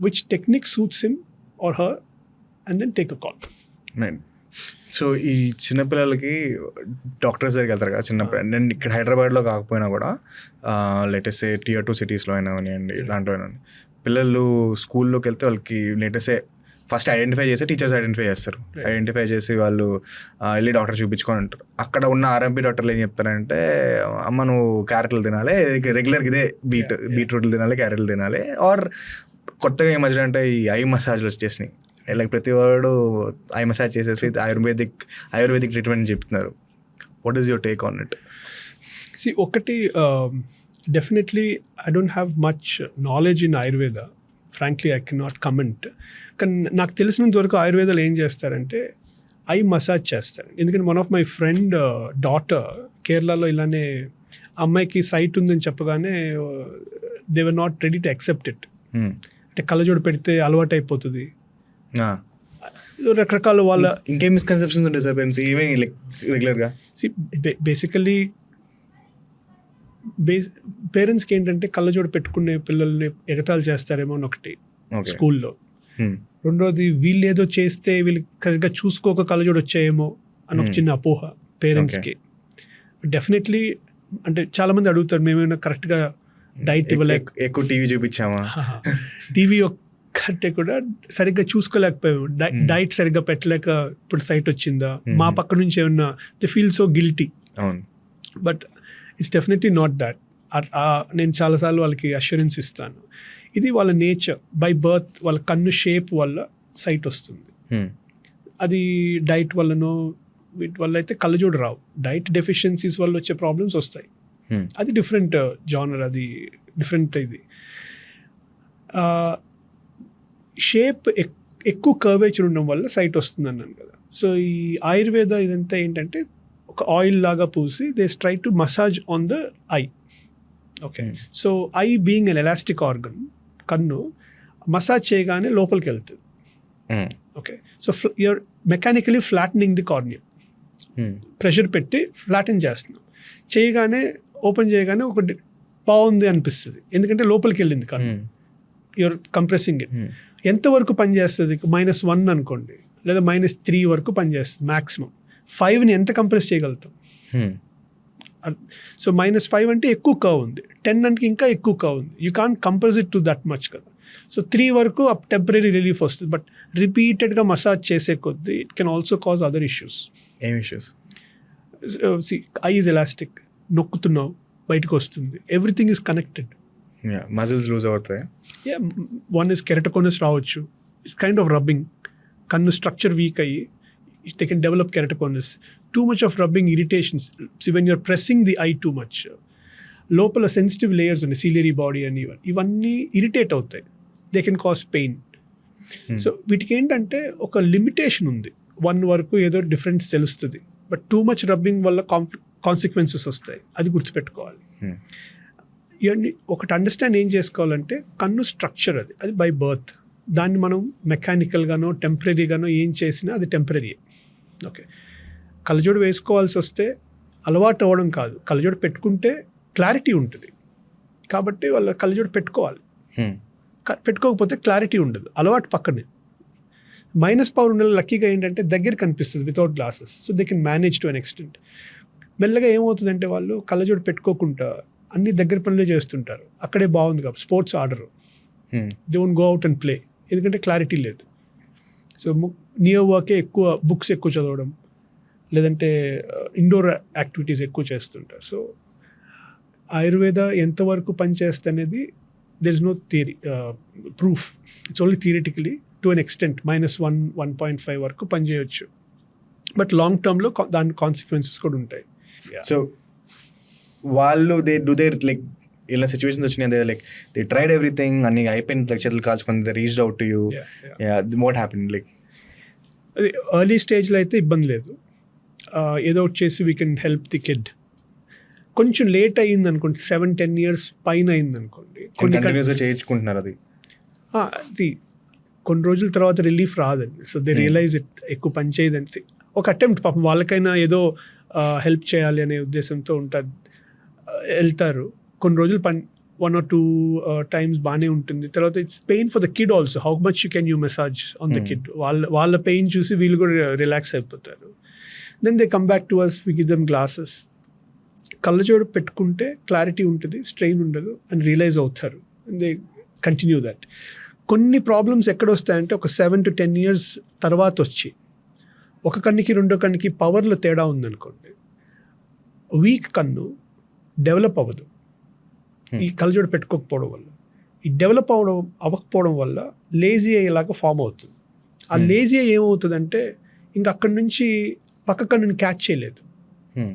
which technique suits him or her and then take a call. సో ఈ చిన్నపిల్లలకి డాక్టర్స్ దగ్గరికి వెళ్తారు కదా చిన్నప్పుడు. నేను ఇక్కడ హైదరాబాద్లో కాకపోయినా కూడా లేటెస్ట్ Tier 2 cities అయినా కానివ్వండి, దాంట్లో అయినా పిల్లలు స్కూల్లోకి వెళ్తే వాళ్ళకి లేటెస్ట్ ఫస్ట్ ఐడెంటిఫై చేస్తే టీచర్స్ ఐడెంటిఫై చేస్తారు. ఐడెంటిఫై చేసి వాళ్ళు వెళ్ళి డాక్టర్ చూపించుకొని అంటారు. అక్కడ ఉన్న ఆర్ఎంపీ డాక్టర్లు ఏం చెప్తారంటే, అమ్మ నువ్వు క్యారెట్లు తినాలి, రెగ్యులర్గా ఇదే బీట్రూట్లు తినాలి, క్యారెట్లు తినాలి. ఆర్ కొత్తగా ఏం మధ్య అంటే ఈ ఐ మసాజ్లు వచ్చేసినాయి. లైక్ ప్రతి వాడు ఐ మసాజ్ చేసేసి ఆయుర్వేదిక్ ట్రీట్మెంట్ చెప్తున్నారు. What is your take on it? ఒకటి, definitely I don't have much knowledge in Ayurveda. Frankly I can not comment. కానీ నాకు తెలిసినంత వరకు ఆయుర్వేదాలు ఏం చేస్తారంటే ఐ మసాజ్ చేస్తారు. ఎందుకంటే one of my friend daughter కేరళలో ఇలానే అమ్మాయికి సైట్ ఉందని చెప్పగానే they were not ready to accept it. అంటే కళ్ళజోడు పెడితే అలవాటు అయిపోతుంది, రకరకాల వాళ్ళ ఇంకేం మిస్కన్సెప్షన్స్ ఉంటాయి సార్ రెగ్యులర్గా. బేసికలీ పేరెంట్స్కి ఏంటంటే కళ్ళజోడు పెట్టుకునే పిల్లల్ని ఎగతాళి చేస్తారేమో అని ఒకటి స్కూల్లో. రెండోది వీళ్ళు ఏదో చేస్తే వీళ్ళకి సరిగ్గా చూసుకోక కళ్ళజోడు వచ్చాయేమో అని ఒక చిన్న అపోహ పేరెంట్స్కి. డెఫినెట్లీ అంటే చాలామంది అడుగుతారు, మేమేమైనా కరెక్ట్గా డైట్ ఇవ్వలేక, ఎక్కువ టీవీ చూపించామా, టీవీ ఒక్కటే కూడా సరిగ్గా చూసుకోలేకపోయాము, డైట్ సరిగ్గా పెట్టలేక ఇప్పుడు సైట్ వచ్చిందా, మా పక్క నుంచి ఏమన్నా they feel so guilty. But it's definitely not that. నేను చాలాసార్లు వాళ్ళకి అష్యూరెన్స్ ఇస్తాను, ఇది వాళ్ళ నేచర్, బై బర్త్ వాళ్ళ కన్ను షేప్ వల్ల సైట్ వస్తుంది. అది డైట్ వల్లనో వీటి వల్ల అయితే కళ్ళజోడు రావు. డైట్ డెఫిషియన్సీస్ వల్ల వచ్చే ప్రాబ్లమ్స్ వస్తాయి, అది డిఫరెంట్ జానర్, అది డిఫరెంట్. ఇది షేప్ ఎక్కువ కర్వేచర్ ఉండడం వల్ల సైట్ వస్తుంది అన్నాను కదా. సో ఈ ఆయుర్వేద ఇదంతా ఏంటంటే ఒక ఆయిల్ లాగా పూసి they try to massage on the eye. Okay, so eye being an elastic organ, కన్ను మసాజ్ చేయగానే లోపలికి వెళ్తుంది. Okay, so you're mechanically flattening the cornea. Pressure పెట్టి ఫ్లాటన్ చేస్తున్నాం, చేయగానే ఓపెన్ చేయగానే ఒకటి బాగుంది అనిపిస్తుంది, ఎందుకంటే లోపలికి వెళ్ళింది కన్ను. You're compressing it. ఎంతవరకు పనిచేస్తుంది? -1 అనుకోండి, లేదా -3 వరకు పనిచేస్తుంది మ్యాక్సిమం. 5ని ఎంత కంప్రెస్ చేయగలుగుతాం? సో -5 అంటే ఎక్కువ కర్వ్ ఉంది, 10 అంటే ఇంకా ఎక్కువ కర్వ్ ఉంది. You can't compress it to that much కదా. సో 3 వరకు టెంపరీ రిలీఫ్ వస్తుంది. బట్ రిపీటెడ్గా మసాజ్ చేసే కొద్దీ it can also cause other issues. ఏం ఇష్యూస్? ఐ ఈజ్ ఎలాస్టిక్, నొక్కుతున్నావు బయటకు వస్తుంది, everything is connected. Muscles loose అవుతాయి. వన్ ఇస్ కెరటోకోనస్ రావచ్చు, ఇట్స్ కైండ్ ఆఫ్ రబ్బింగ్. కన్ను స్ట్రక్చర్ వీక్ అయ్యి they can develop keratoconus. Too much of rubbing irritations. See, when you're pressing the eye too much, లోపల sensitive layers ఉన్నాయి, ciliary body అని, ఇవన్నీ irritate అవుతాయి, they can cause pain. So వీటికి ఏంటంటే ఒక లిమిటేషన్ ఉంది, 1 వరకు ఏదో డిఫరెన్స్ తెలుస్తుంది, బట్ టూ మచ్ రబ్బింగ్ వల్ల కాన్సిక్వెన్సెస్ వస్తాయి, అది గుర్తుపెట్టుకోవాలి. ఇవన్నీ ఒకటి అండర్స్టాండ్ ఏం చేసుకోవాలంటే కన్ను స్ట్రక్చర్ అది బై బర్త్. దాన్ని మనం మెకానికల్గానో టెంపరీగానో ఏం చేసినా అది టెంపరీ. ఓకే, కళ్ళజోడు వేసుకోవాల్సి వస్తే అలవాటు అవ్వడం కాదు, కళ్ళజోడు పెట్టుకుంటే క్లారిటీ ఉంటుంది కాబట్టి వాళ్ళ కళ్ళజోడు పెట్టుకోవాలి. పెట్టుకోకపోతే క్లారిటీ ఉండదు, అలవాటు పక్కనే. -పవర్ ఉండే లక్కీగా ఏంటంటే దగ్గర కనిపిస్తుంది without glasses, so they can manage to an extent. మెల్లగా ఏమవుతుందంటే వాళ్ళు కళ్ళజోడు పెట్టుకోకుండా అన్ని దగ్గర పనులే చేస్తుంటారు, అక్కడే బాగుంది కాబట్టి sports order, they won't go out and play, ఎందుకంటే క్లారిటీ లేదు. సో నియర్ వర్కే ఎక్కువ, బుక్స్ ఎక్కువ చదవడం, లేదంటే ఇండోర్ యాక్టివిటీస్ ఎక్కువ చేస్తుంటారు. సో ఆయుర్వేద ఎంతవరకు పనిచేస్తుంది అనేది there is no theory proof, it's only theoretically to an extent. -1, 1.5 వరకు పనిచేయచ్చు, బట్ లాంగ్ టర్మ్లో దాని కాన్సిక్వెన్సెస్ కూడా ఉంటాయి. సో వాళ్ళు దే లైక్ ఇలా సిచ్యువేషన్స్ వచ్చినాయి, లైక్ దే ట్రైడ్ ఎవ్రీథింగ్, అన్ని అయిపోయిన చేతులు కాల్చుకొని they reached out to you, what happened? Like అది ఎర్లీ స్టేజ్లో అయితే ఇబ్బంది లేదు, ఏదో ఒకటి చేసి we can help the kid. కొంచెం లేట్ అయ్యింది అనుకోండి, 7-10 years పైన అయింది అనుకోండి, చేయించుకుంటున్నారు అది కొన్ని రోజుల తర్వాత రిలీఫ్ రాదండి. సో దే రియలైజ్ ఇట్, ఎక్కువ పని చేయదని ఒక అటెంప్ట్, పాపం వాళ్ళకైనా ఏదో హెల్ప్ చేయాలి అనే ఉద్దేశంతో ఉంటుంది, వెళ్తారు. కొన్ని రోజులు 1 or 2 times బాగానే ఉంటుంది, తర్వాత it's pain for the kid also. How much you massage on the kid, వాళ్ళ పెయిన్ చూసి వీళ్ళు కూడా రిలాక్స్ అయిపోతారు. Then they come back to us, we give them glasses. కళ్ళజోడు పెట్టుకుంటే క్లారిటీ ఉంటుంది, స్ట్రెయిన్ ఉండదు అని రియలైజ్ అవుతారు, దే కంటిన్యూ దట్. కొన్ని ప్రాబ్లమ్స్ ఎక్కడ వస్తాయంటే ఒక 7 to 10 years తర్వాత వచ్చి ఒక కన్నుకి రెండో కన్నుకి పవర్లో తేడా ఉందనుకోండి, వీక్ కన్ను డెవలప్ అవ్వదు ఈ కళ్ళజోడు పెట్టుకోకపోవడం వల్ల. ఈ డెవలప్ అవ్వకపోవడం వల్ల లేజీ అయ్యేలాగా ఫామ్ అవుతుంది. ఆ లేజీ ఏమవుతుందంటే ఇంకా అక్కడి నుంచి పక్క కన్నుని క్యాచ్ చేయలేదు,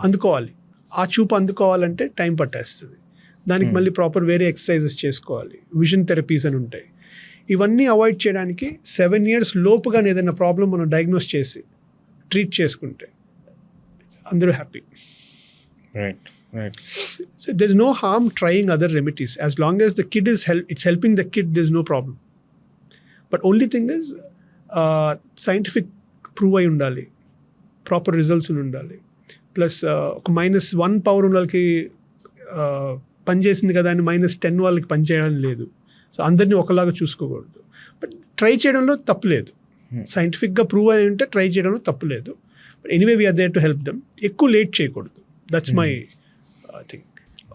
అందుకోవాలి. ఆ చూపు అందుకోవాలంటే టైం పట్టేస్తుంది. దానికి మళ్ళీ ప్రాపర్ వేరే ఎక్సర్సైజెస్ చేసుకోవాలి, విజన్ థెరపీస్ అని ఉంటాయి. ఇవన్నీ అవాయిడ్ చేయడానికి 7 years లోపుగానే ఏదైనా ప్రాబ్లం మనం డయాగ్నోస్ చేసి ట్రీట్ చేసుకుంటే అందరూ happy. Right right. So there's no harm trying other remedies as long as the kid is it's helping the kid, there's no problem. But only thing is scientific proof అయి ఉండాలి, proper results ఉండాలి. Plus ఒక -1 power ఉన్న వాళ్ళకి పనిచేసింది కదా అని -10 వాళ్ళకి పనిచేయాలని లేదు. సో అందరినీ ఒకలాగా చూసుకోకూడదు. బట్ ట్రై చేయడంలో తప్పులేదు, సైంటిఫిక్గా ప్రూవ్ అయి ఉంటే ట్రై చేయడంలో తప్పులేదు. But anyway we're there to help them. ఎక్కువ లేట్ చేయకూడదు, దట్స్ మై థింగ్.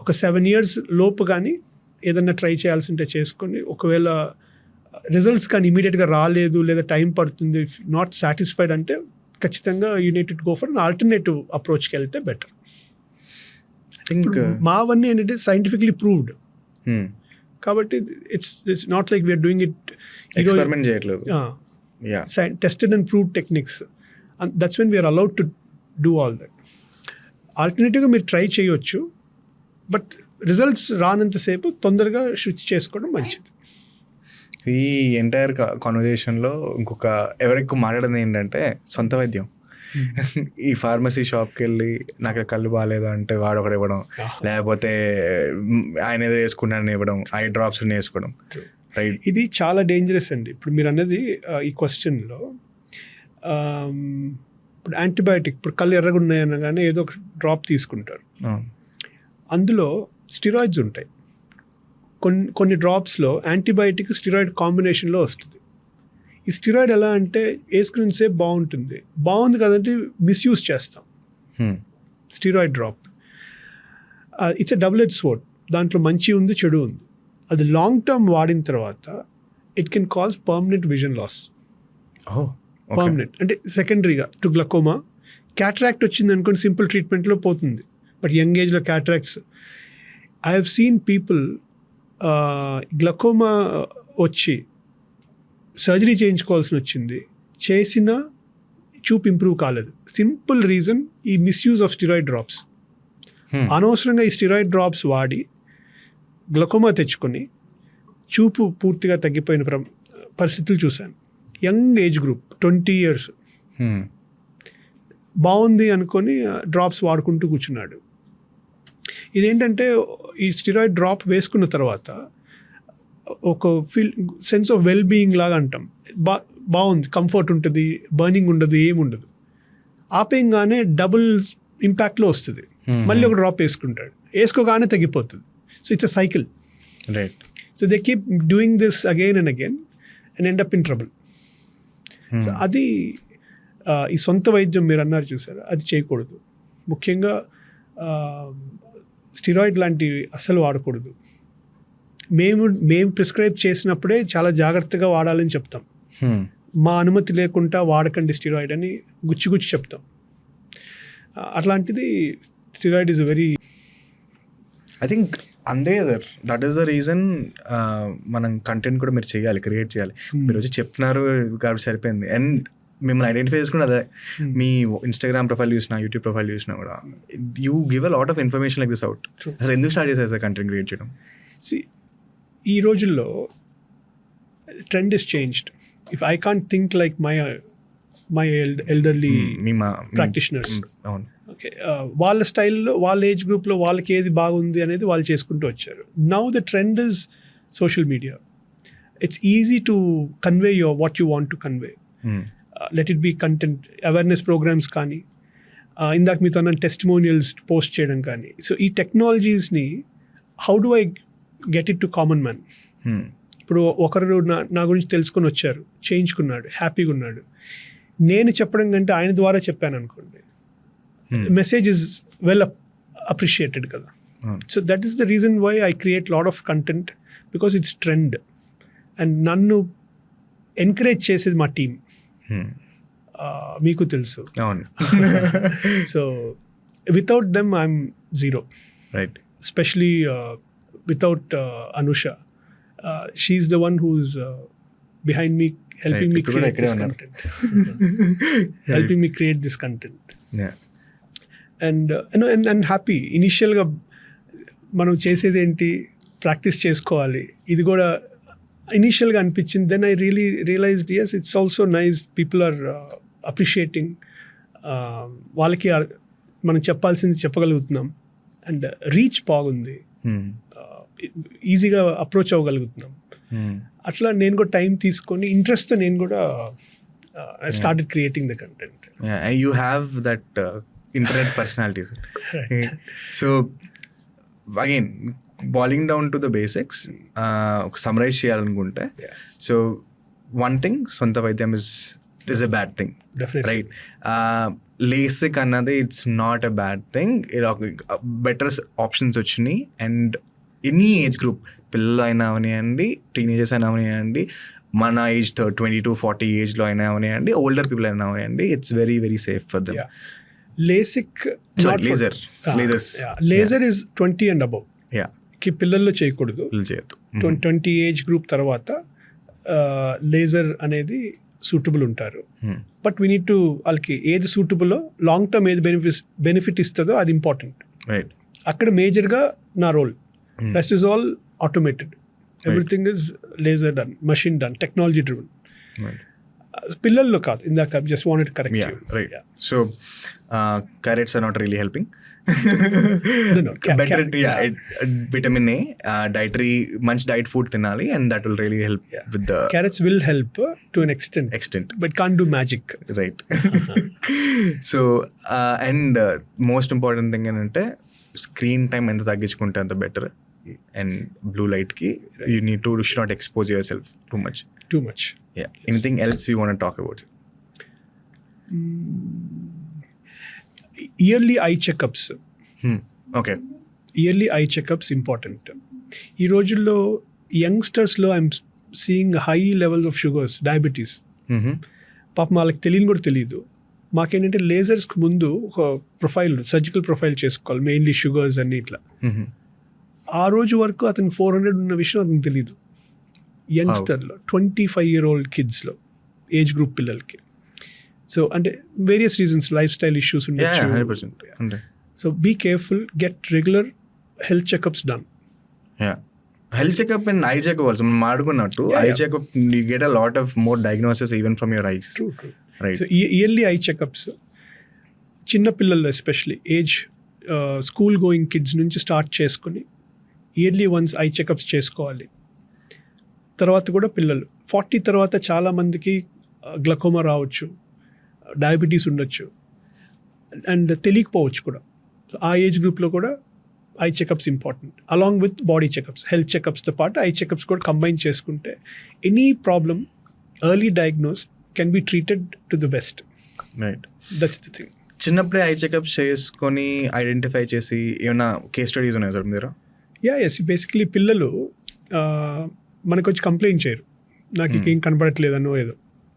ఒక 7 years లోపు కానీ ఏదన్నా ట్రై చేయాల్సి ఉంటే చేసుకొని, ఒకవేళ రిజల్ట్స్ కానీ ఇమీడియట్గా రాలేదు లేదా టైం పడుతుంది, నాట్ సాటిస్ఫైడ్ అంటే ఖచ్చితంగా you need to go for an alternative అప్రోచ్కి వెళ్తే బెటర్. మావన్నీ ఏంటంటే సైంటిఫిక్లీ ప్రూవ్డ్ కాబట్టి it's not like we're doing it experiment చేయట్లేదు. Tested and proved techniques, that's when we're allowed to do all that. ఆల్టర్నేటివ్గా మీరు ట్రై చేయొచ్చు, బట్ రిజల్ట్స్ రానంతసేపు తొందరగా స్విచ్ చేసుకోవడం మంచిది. ఈ ఎంటైర్ కాన్వర్జేషన్లో ఇంకొక ఎవరెక్కువ మాట్లాడేది ఏంటంటే సొంత వైద్యం. ఈ ఫార్మసీ షాప్కి వెళ్ళి నాకు కళ్ళు బాగాలేదు అంటే వాడు ఒకటి ఇవ్వడం, లేకపోతే ఆయన ఏదో వేసుకుంటానని ఇవ్వడం, ఐ డ్రాప్స్ వేసుకోవడం. రైట్, ఇది చాలా డేంజరస్ అండి. ఇప్పుడు మీరు అన్నది ఈ క్వశ్చన్లో, ఇప్పుడు యాంటీబయాటిక్, ఇప్పుడు కళ్ళు ఎర్రగా ఉన్నాయనగానే ఏదో ఒక డ్రాప్ తీసుకుంటారు, అందులో స్టిరాయిడ్స్ ఉంటాయి. కొన్ని డ్రాప్స్లో యాంటీబయాటిక్ స్టిరాయిడ్ కాంబినేషన్లో వస్తుంది. ఈ స్టిరాయిడ్ ఎలా అంటే వేసుకునే సేపు బాగుంది కదంటే మిస్యూజ్ చేస్తాం steroid drop. It's a double edge sword, దాంట్లో మంచి ఉంది చెడు ఉంది. అది లాంగ్ టర్మ్ వాడిన తర్వాత it can cause permanent vision loss. Permanent అంటే సెకండరీగా టు గ్లకోమా. క్యాటరాక్ట్ వచ్చింది అనుకోండి, సింపుల్ ట్రీట్మెంట్లో పోతుంది. బట్ యంగ్ ఏజ్లో cataracts, I have seen people glaucoma వచ్చి సర్జరీ చేయించుకోవాల్సి వచ్చింది, చేసిన చూపు ఇంప్రూవ్ కాలేదు. సింపుల్ రీజన్ ఈ మిస్యూజ్ ఆఫ్ స్టిరాయిడ్ డ్రాప్స్. అనవసరంగా ఈ స్టిరాయిడ్ డ్రాప్స్ వాడి గ్లకోమా తెచ్చుకొని చూపు పూర్తిగా తగ్గిపోయిన పరిస్థితులు చూశాను. యంగ్ ఏజ్ గ్రూప్ 20 years బాగుంది అనుకొని డ్రాప్స్ వాడుకుంటూ కూర్చున్నాడు. ఇదేంటంటే ఈ స్టిరాయిడ్ డ్రాప్ వేసుకున్న తర్వాత ఒక సెన్స్ ఆఫ్ వెల్ బీయింగ్ లాగా అంటాం, బాగుంది, కంఫర్ట్ ఉంటుంది, బర్నింగ్ ఉండదు, ఏముండదు. ఆపేయంగానే డబుల్ ఇంపాక్ట్లో వస్తుంది. మళ్ళీ ఒక డ్రాప్ వేసుకుంటాడు, వేసుకోగానే తగ్గిపోతుంది. So it's a cycle. Right. So they keep doing this again and again and end up in trouble. So అది ఈ సొంత వైద్యం మీరు అన్నారు చూసారు, అది చేయకూడదు. ముఖ్యంగా స్టిరాయిడ్ లాంటివి అస్సలు వాడకూడదు. మేము ప్రిస్క్రైబ్ చేసినప్పుడే చాలా జాగ్రత్తగా వాడాలని చెప్తాం. మా అనుమతి లేకుండా వాడకండి స్టిరాయిడ్ అని గుచ్చి చెప్తాం. అట్లాంటిది steroid is very, I think అందే దట్ ఈస్ ద రీజన్ మనం కంటెంట్ కూడా మీరు చేయాలి, క్రియేట్ చేయాలి. మీరు వచ్చి చెప్తున్నారు కాబట్టి సరిపోయింది. అండ్ మిమ్మల్ని ఐడెంటిఫై చేసుకుని అదే మీ ఇన్స్టాగ్రామ్ ప్రొఫైల్ చూసినా, యూట్యూబ్ ప్రొఫైల్ చూసినా కూడా you give a lot of information like this out. అసలు ఎందుకు స్టార్ట్ చేశారు సార్ కంటెంట్ క్రియేట్ చేయడం? ఈ రోజుల్లో trend is changed. If I can't think like my elderly practitioners, okay, వాళ్ళ స్టైల్లో వాళ్ళ ఏజ్ గ్రూప్లో వాళ్ళకి ఏది బాగుంది అనేది వాళ్ళు చేసుకుంటూ వచ్చారు. Now the trend is social media. It's easy to convey what you want to convey. Let it be content, awareness programmes కానీ, ఇందాక మీతో అన్న టెస్టిమోనియల్స్ పోస్ట్ చేయడం కానీ. సో ఈ టెక్నాలజీస్ని how do I get it to common man? ఇప్పుడు ఒకరు నా గురించి తెలుసుకొని వచ్చారు, చేయించుకున్నాడు, హ్యాపీగా ఉన్నాడు. నేను చెప్పడం కంటే ఆయన ద్వారా చెప్పాను అనుకోండి, మెసేజ్ ఇస్ వెల్ అప్రిషియేటెడ్ కదా. So that is the reason why I create lot of content, because it's trend. And నన్ను ఎంకరేజ్ చేసేది మా టీం. మీకు తెలుసు. అవును. So without them I'm zero. Right. Especially without Anusha. She's the one who's behind me, helping me create this content. Helping me create this content. Yeah. And and happy. Initial గా మనం చేసేది ఏంటి, practice చేసుకోవాలి. ఇది కూడా ఇనిషియల్గా అనిపించింది. Then I really realised yes, it's also nice. People are appreciating. వాళ్ళకి మనం చెప్పాల్సింది చెప్పగలుగుతున్నాం. అండ్ రీచ్ బాగుంది, ఈజీగా అప్రోచ్ అవ్వగలుగుతున్నాం. అట్లా నేను కూడా టైం తీసుకొని ఇంట్రెస్ట్తో నేను కూడా I started creating the content. You have that internet personality. So again boiling down to the basics, summarise చేయాలనుకుంటే, సో వన్ థింగ్, సొంత వైద్యం is a bad thing. Definitely. Right. LASIK అన్నది it's not a bad thing. Better options వచ్చినాయి. And any age group, పిల్లలు అయినా అవనివ్వండి, teenagers అయినా అవనివ్వండి, మన ఏజ్ 20 to 40 ఏజ్లో అయినా అవనివ్వండి, ఓల్డర్ పీపుల్ అయినా అవనివ్వండి, it's very very safe for them. LASIK laser is 20 and above. కి పిల్లల్లో చేయకూడదు, చేయొద్దు. 20 ఏజ్ గ్రూప్ తర్వాత లేజర్ అనేది సూటబుల్ ఉంటారు. బట్ వీ నీడ్ టు, వాళ్ళకి ఏది సూటబుల్లో లాంగ్ టర్మ్ ఏది బెనిఫిట్ ఇస్తుందో అది ఇంపార్టెంట్. అక్కడ మేజర్గా నా role. Rest is all automated. Everything is laser done, machine done, technology driven. పిల్లల్లో కాదు. ఇందాక జస్ట్ వాంటెడ్ కరెక్ట్. సో carrots are not really helping. Better vitamin A, dietary మంచి డైట్ ఫుడ్ తినాలి, and that will really help with the carrots will help to an extent but can't do magic, right? So and most important thing ఏంటంటే screen time ఎంత తగ్గించుకుంటే అంత better. And blue light కి you should not expose yourself too much. Yeah. Anything else you want to talk about? Yearly eye checkups. Okay. Yearly eye checkups important. ఈ రోజుల్లో యంగ్స్టర్స్లో I'm seeing high levels of sugars, diabetes. పాపం వాళ్ళకి కూడా తెలియదు. మాకేంటంటే లేజర్స్కి ముందు ఒక ప్రొఫైల్, సర్జికల్ ప్రొఫైల్ చేసుకోవాలి, మెయిన్లీ షుగర్స్ అన్ని ఇట్లా. ఆ రోజు వరకు అతను 400 ఉన్న విషయం అతనికి తెలియదు. యంగ్స్టర్లో 25-year-old కిడ్స్లో, ఏజ్ గ్రూప్ పిల్లలకి. సో అంటే various reasons, lifestyle issues ఉండొచ్చు. So be careful, get regular health checkups done. Health checkup and eye checkup also మనం మాడుకున్నట్టు. Eye checkup you get a lot of more diagnosis even from your eyes. Right. So yearly eye checkups చిన్న పిల్లల్లో especially age school going kids నుంచి start చేసుకుని yearly once eye checkups చేసుకోవాలి. తర్వాత కూడా పిల్లలు 40 తర్వాత చాలామందికి గ్లకోమా రావచ్చు, డయాబెటీస్ ఉండొచ్చు, అండ్ తెలియకపోవచ్చు కూడా. ఆ ఏజ్ గ్రూప్లో కూడా eye checkups important, along with body checkups. Health చెకప్స్తో పాటు ఐ చెకప్స్ కూడా కంబైన్ చేసుకుంటే any problem early diagnose can be treated to the best. Right. That's the thing. చిన్నప్పుడే ఐ చెకప్స్ చేసుకొని ఐడెంటిఫై చేసి ఏమైనా కేస్ స్టడీస్ ఉన్నాయి సార్ మీరు? ఎస్. బేసికలీ పిల్లలు మనకు వచ్చి కంప్లైంట్ చేయరు, నాకు ఇంకేం కనపడట్లేదనో ఏదో.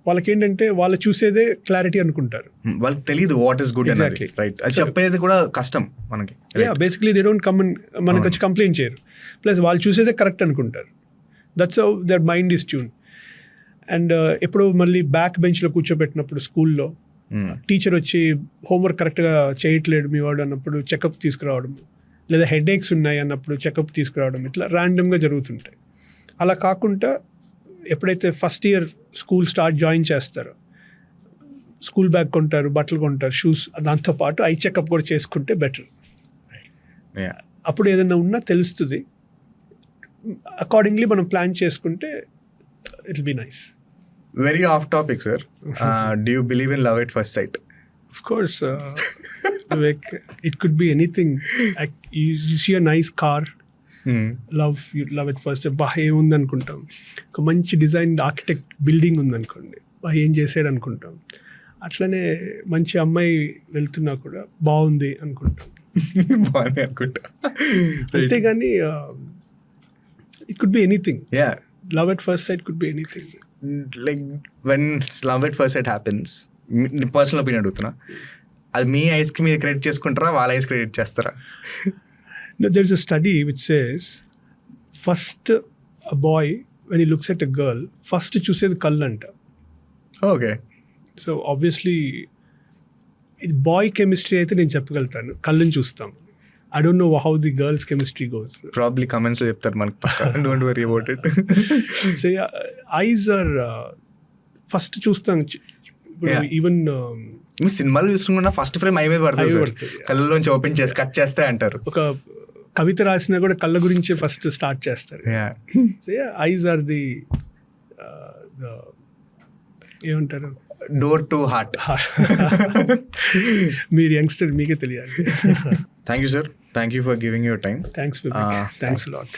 వాళ్ళకి ఏంటంటే వాళ్ళు చూసేదే క్లారిటీ అనుకుంటారు, వాళ్ళకి తెలియదు what is good. Exactly. Right. అది చెప్పేది కూడా కష్టం మనకి. Basically they don't come and మనకు వచ్చి కంప్లైంట్ చేయరు. ప్లస్ వాళ్ళు చూసేదే కరెక్ట్ అనుకుంటారు. That's how their mind is tune. And ఎప్పుడు మళ్ళీ బ్యాక్ బెంచ్లో కూర్చోబెట్టినప్పుడు స్కూల్లో టీచర్ వచ్చి హోంవర్క్ కరెక్ట్గా చేయట్లేడు మీ వాడు అన్నప్పుడు చెకప్ తీసుకురావడం, లేదా హెడేక్స్ ఉన్నాయి అన్నప్పుడు చెకప్ తీసుకురావడం, ఇట్లా ర్యాండమ్గా జరుగుతుంటాయి. అలా కాకుండా ఎప్పుడైతే ఫస్ట్ ఇయర్ స్కూల్ జాయిన్ చేస్తారో స్కూల్ బ్యాగ్ కొంటారు, బట్టలు కొంటారు, షూస్, దాంతోపాటు ఐ చెకప్ కూడా చేసుకుంటే బెటర్. అప్పుడు ఏదైనా ఉన్నా తెలుస్తుంది. అకార్డింగ్లీ మనం ప్లాన్ చేసుకుంటే it will be nice. Very off topic sir. Do you believe in love at first sight? Of course, Vivek, it could be anything. You see a nice car, you love it first. ఏం ఉందనుకుంటాం. ఒక మంచి design architect building ఉందనుకోండి, ఏం చేసాడు అనుకుంటాం. అట్లనే మంచి అమ్మాయి వెళ్తున్నా కూడా బాగుంది అనుకుంటాం. బాగుంది అనుకుంటా. అంతేగాని it could be anything. love at first sight could be anything. Like when love at first sight happens, personal opinion అడుగుతున్నా, అది మీ ఐస్కి మీరు క్రెడిట్ చేసుకుంటారా, వాళ్ళ ఐస్ క్రెడిట్ చేస్తారా? No, there's a study which says first a boy when he looks at a girl first చూసేది కళ్ళు అంట. Okay. So obviously ఇది బాయ్ కెమిస్ట్రీ అయితే నేను చెప్పగలుగుతాను, కళ్ళని చూస్తాం. I don't know how the girls' chemistry goes. Probably కమెంట్స్లో చెప్తారు మనకి, don't worry about it. So yeah, eyes are first చూస్తాం. Yeah. ఈవెన్ మీ సినిమాలు చూసుకున్నా ఫస్ట్ ఫ్రేమ్ ఐవే పడుతుంది సార్, పడుతుంది. కళ్ళలోంచి ఓపెన్ చేసి కట్ చేస్తే అంటారు. ఒక కవిత రాసినా కూడా కళ్ళ గురించి ఫస్ట్ స్టార్ట్ చేస్తారు. So yeah, eyes are the ఏమంటారు, డోర్ టు హార్ట్. మీరు యంగ్స్టర్, మీకే తెలియాలి. Thank you sir, thank you for giving your time. Thanks lot.